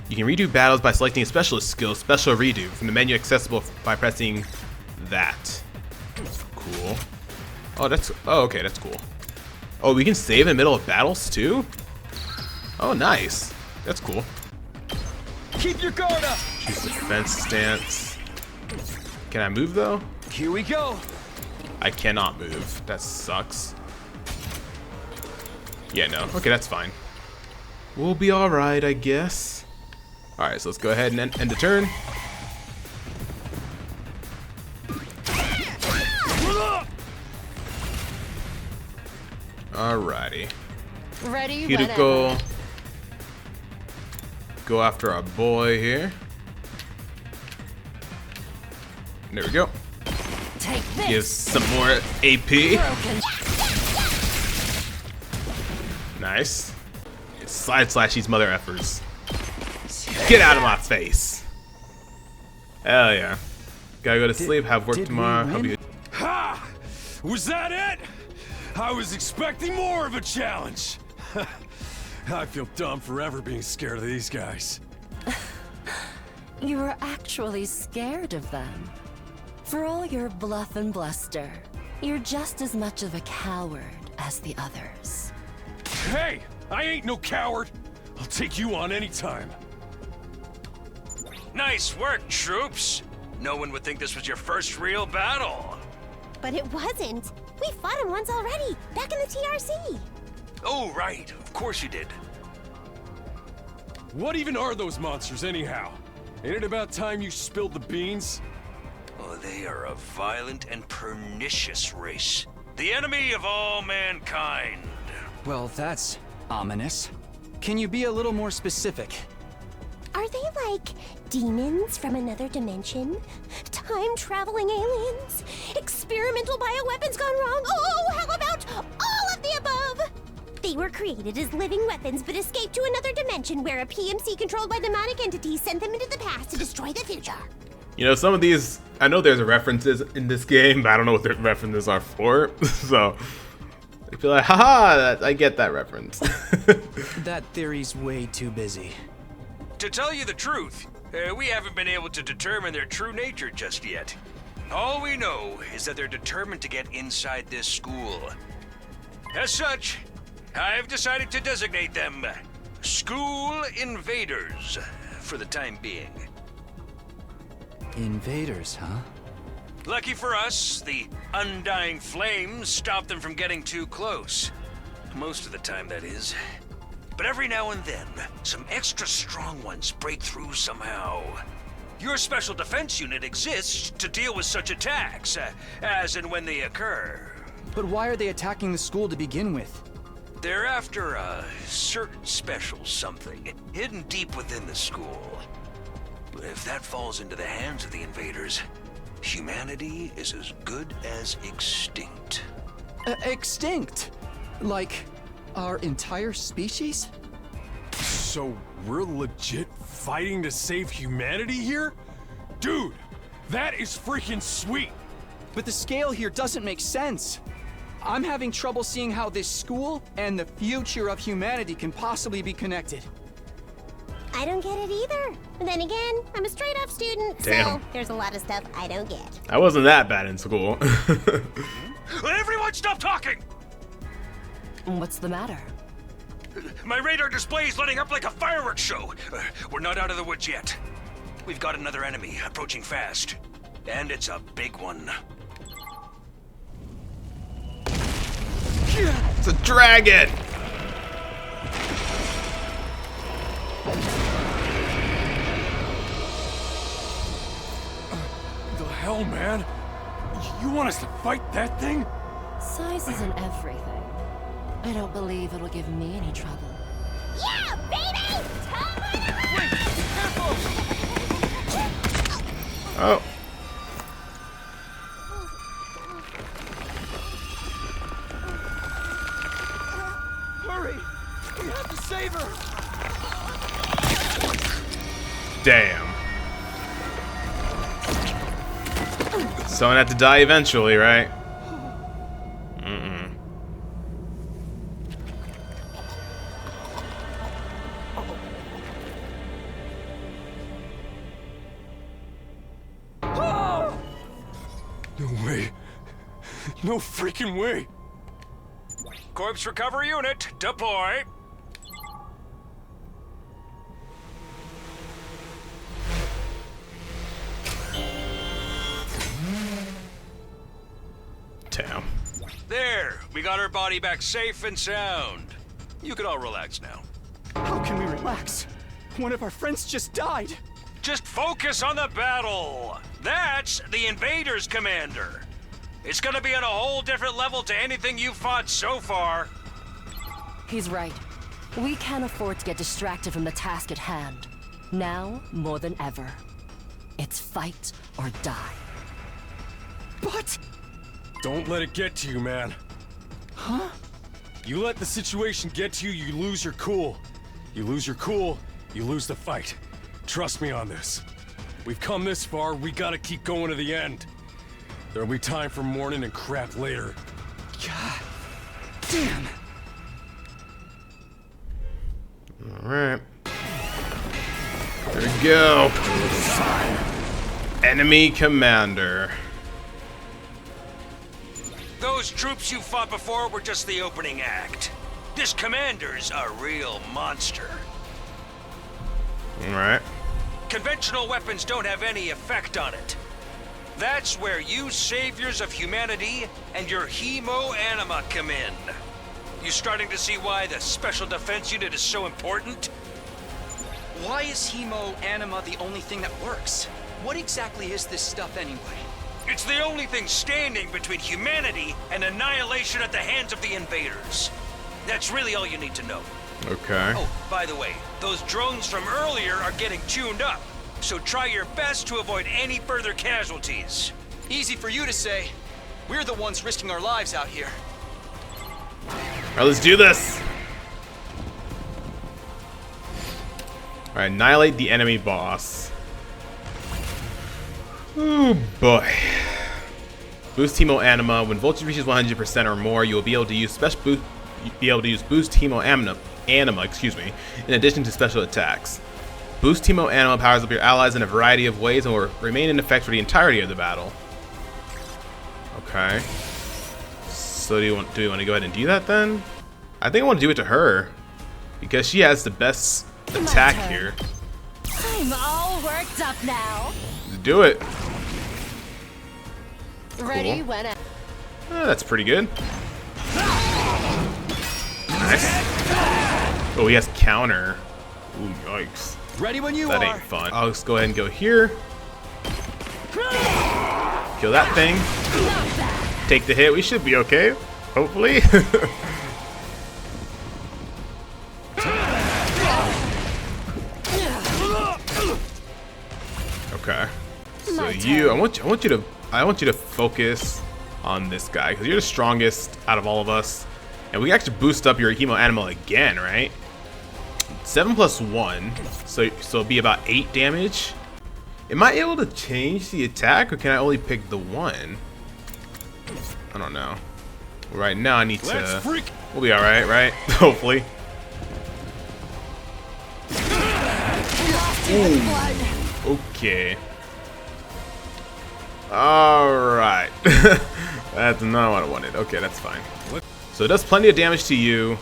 You can redo battles by selecting a specialist skill, Special Redo, from the menu accessible by pressing that. Cool. Oh, okay, that's cool. Oh, we can save in the middle of battles too? Oh, nice. That's cool. Keep your guard up! Choose defense stance. Can I move though? Here we go. I cannot move. That sucks. Yeah, no. Okay, that's fine. We'll be alright, I guess. Alright, so let's go ahead and end the turn. Alrighty. Ready, Kiriko. Go after our boy here. There we go. Take this. Give some more AP. Nice. It's side slash these mother effers. Get out of my face. Hell yeah. Gotta go to sleep, have work tomorrow. Hope you... Ha! Was that it? I was expecting more of a challenge. I feel dumb forever being scared of these guys. You were actually scared of them. For all your bluff and bluster, you're just as much of a coward as the others. Hey! I ain't no coward! I'll take you on anytime. Nice work, troops! No one would think this was your first real battle. But it wasn't. We fought him once already, back in the TRC. Oh, right. Of course you did. What even are those monsters, anyhow? Ain't it about time you spilled the beans? Oh, they are a violent and pernicious race. The enemy of all mankind. Well, that's ominous. Can you be a little more specific? Are they like demons from another dimension? Time-traveling aliens? Experimental bioweapons gone wrong? Oh, how about all of the above? They were created as living weapons but escaped to another dimension where a PMC controlled by demonic entities sent them into the past to destroy the future. You know, some of these, I know there's references in this game, but I don't know what the references are for. So, I feel like, haha, I get that reference. That theory's way too busy. To tell you the truth, we haven't been able to determine their true nature just yet. All we know is that they're determined to get inside this school. As such, I've decided to designate them School Invaders for the time being. Invaders, huh? Lucky for us, the undying flames stop them from getting too close. Most of the time, that is. But every now and then, some extra strong ones break through somehow. Your special defense unit exists to deal with such attacks, as and when they occur. But why are they attacking the school to begin with? They're after a certain special something, hidden deep within the school. But if that falls into the hands of the invaders, humanity is as good as extinct. Extinct? Like, our entire species? So we're legit fighting to save humanity here? Dude, that is freaking sweet! But the scale here doesn't make sense. I'm having trouble seeing how this school and the future of humanity can possibly be connected. I don't get it either. And then again, I'm a straight-up student, Damn. so there's a lot of stuff I don't get. I wasn't that bad in school. Everyone stop talking! What's the matter? My radar display is lighting up like a fireworks show. We're not out of the woods yet. We've got another enemy approaching fast. And it's a big one. It's a dragon! The hell, man? You want us to fight that thing? Size isn't everything. I don't believe it'll give me any trouble. Yeah, baby! Wait! Careful! Oh. Hurry! We have to save her! Damn. Someone had to die eventually, right? Mm-mm. No way. No freaking way. Corpse recovery unit, deploy. Damn. There, we got her body back safe and sound. You can all relax now. How can we relax? One of our friends just died. Just focus on the battle. That's the Invaders, Commander. It's gonna be on a whole different level to anything you've fought so far. He's right. We can't afford to get distracted from the task at hand. Now, more than ever. It's fight or die. But... Don't let it get to you, man. Huh? You let the situation get to you, you lose your cool. You lose your cool, you lose the fight. Trust me on this. We've come this far, we gotta keep going to the end. There'll be time for mourning and crap later. God damn. Alright. There we go. Enemy commander. Those troops you fought before were just the opening act. This commander's a real monster. Alright. Conventional weapons don't have any effect on it. That's where you saviors of humanity and your hemo-anima come in. You starting to see why the Special Defense Unit is so important? Why is hemo-anima the only thing that works? What exactly is this stuff anyway? It's the only thing standing between humanity and annihilation at the hands of the invaders. That's really all you need to know. Okay. Oh, by the way, those drones from earlier are getting tuned up, so try your best to avoid any further casualties. Easy for you to say. We're the ones risking our lives out here. Alright, let's do this. Alright, annihilate the enemy boss. Oh boy. Boost Hemo Anima. When voltage reaches 100% or more, you will be able to use Boost Hemo Anima, excuse me, in addition to special attacks. Boost Hemo Anima powers up your allies in a variety of ways and will remain in effect for the entirety of the battle. Okay. So do we want to go ahead and do that then? I think I want to do it to her because she has the best attack here. I'm all worked up now. Let's do it. Ready Cool. when That's pretty good. Nice. Oh, he has counter. Ooh, yikes. Ready when you That are. ain't fun. I'll just go ahead and go here. Kill that thing. Take the hit. We should be okay. Hopefully. Okay. So you, I want you to focus on this guy because you're the strongest out of all of us, and we can actually boost up your hemo animal again, right? 7 plus 1, so it'll be about 8 damage. Am I able to change the attack, or can I only pick the one? I don't know. Right now, I need to. We'll be all right, right? Hopefully. Ooh. Okay. Alright. That's not what I wanted. Okay, that's fine. So it does plenty of damage to you.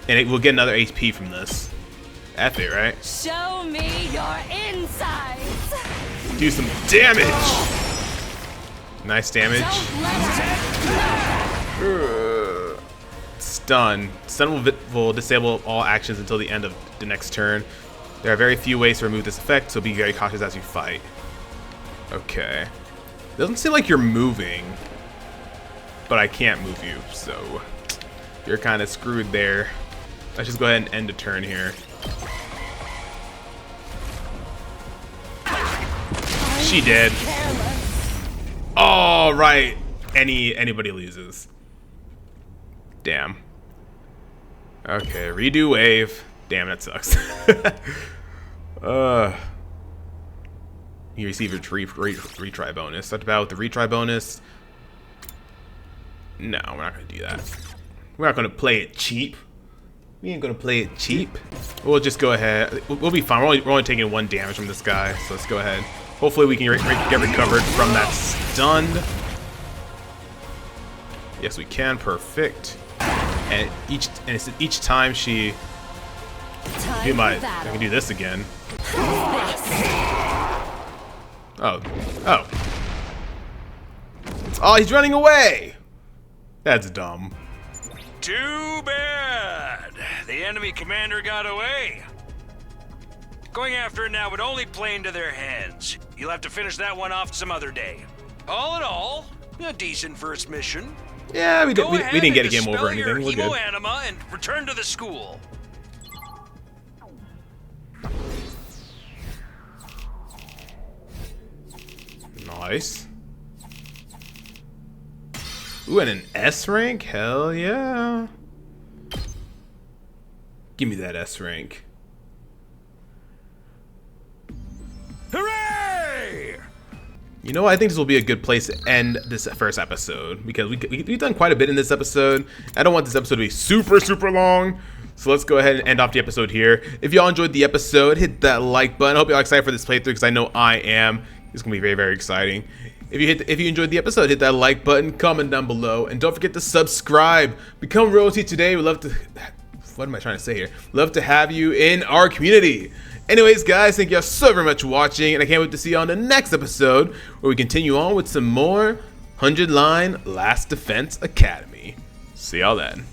And it will get another HP from this. F it, right? Show me your insides. Do some damage! Nice damage. Stun. Stun will disable all actions until the end of the next turn. There are very few ways to remove this effect, so be very cautious as you fight. Okay. Doesn't seem like you're moving, but I can't move you, so you're kind of screwed there. Let's just go ahead and end the turn here. She did. All right. Anybody loses. Damn. Okay, redo wave. Damn, that sucks. You receive a retry bonus. Talked about the retry bonus. No, we're not gonna do that. We're not gonna play it cheap. We ain't gonna play it cheap. We'll just go ahead. We'll be fine. We're only taking 1 damage from this guy, so let's go ahead. Hopefully we can get recovered from that stunned. Yes, we can. Perfect. And each time she do I can do this again. Oh. Oh, he's running away. That's dumb. Too bad. The enemy commander got away. Going after it now would only play into their hands. You'll have to finish that one off some other day. All in all, a decent first mission. Yeah, we didn't get a game over or anything. We're good. Anima and return to the school. Nice. Ooh, and an S rank? Hell yeah. Give me that S rank. Hooray! You know what? I think this will be a good place to end this first episode because we've done quite a bit in this episode. I don't want this episode to be super long. So let's go ahead and end off the episode here. If y'all enjoyed the episode, hit that like button. I hope y'all excited for this playthrough because I know I am. It's gonna be very exciting. If you enjoyed the episode, hit that like button, comment down below, and don't forget to subscribe. Become royalty today. We love to. What am I trying to say here? Love to have you in our community. Anyways, guys, thank y'all so very much for watching, and I can't wait to see you on the next episode where we continue on with some more 100 Line Last Defense Academy. See y'all then.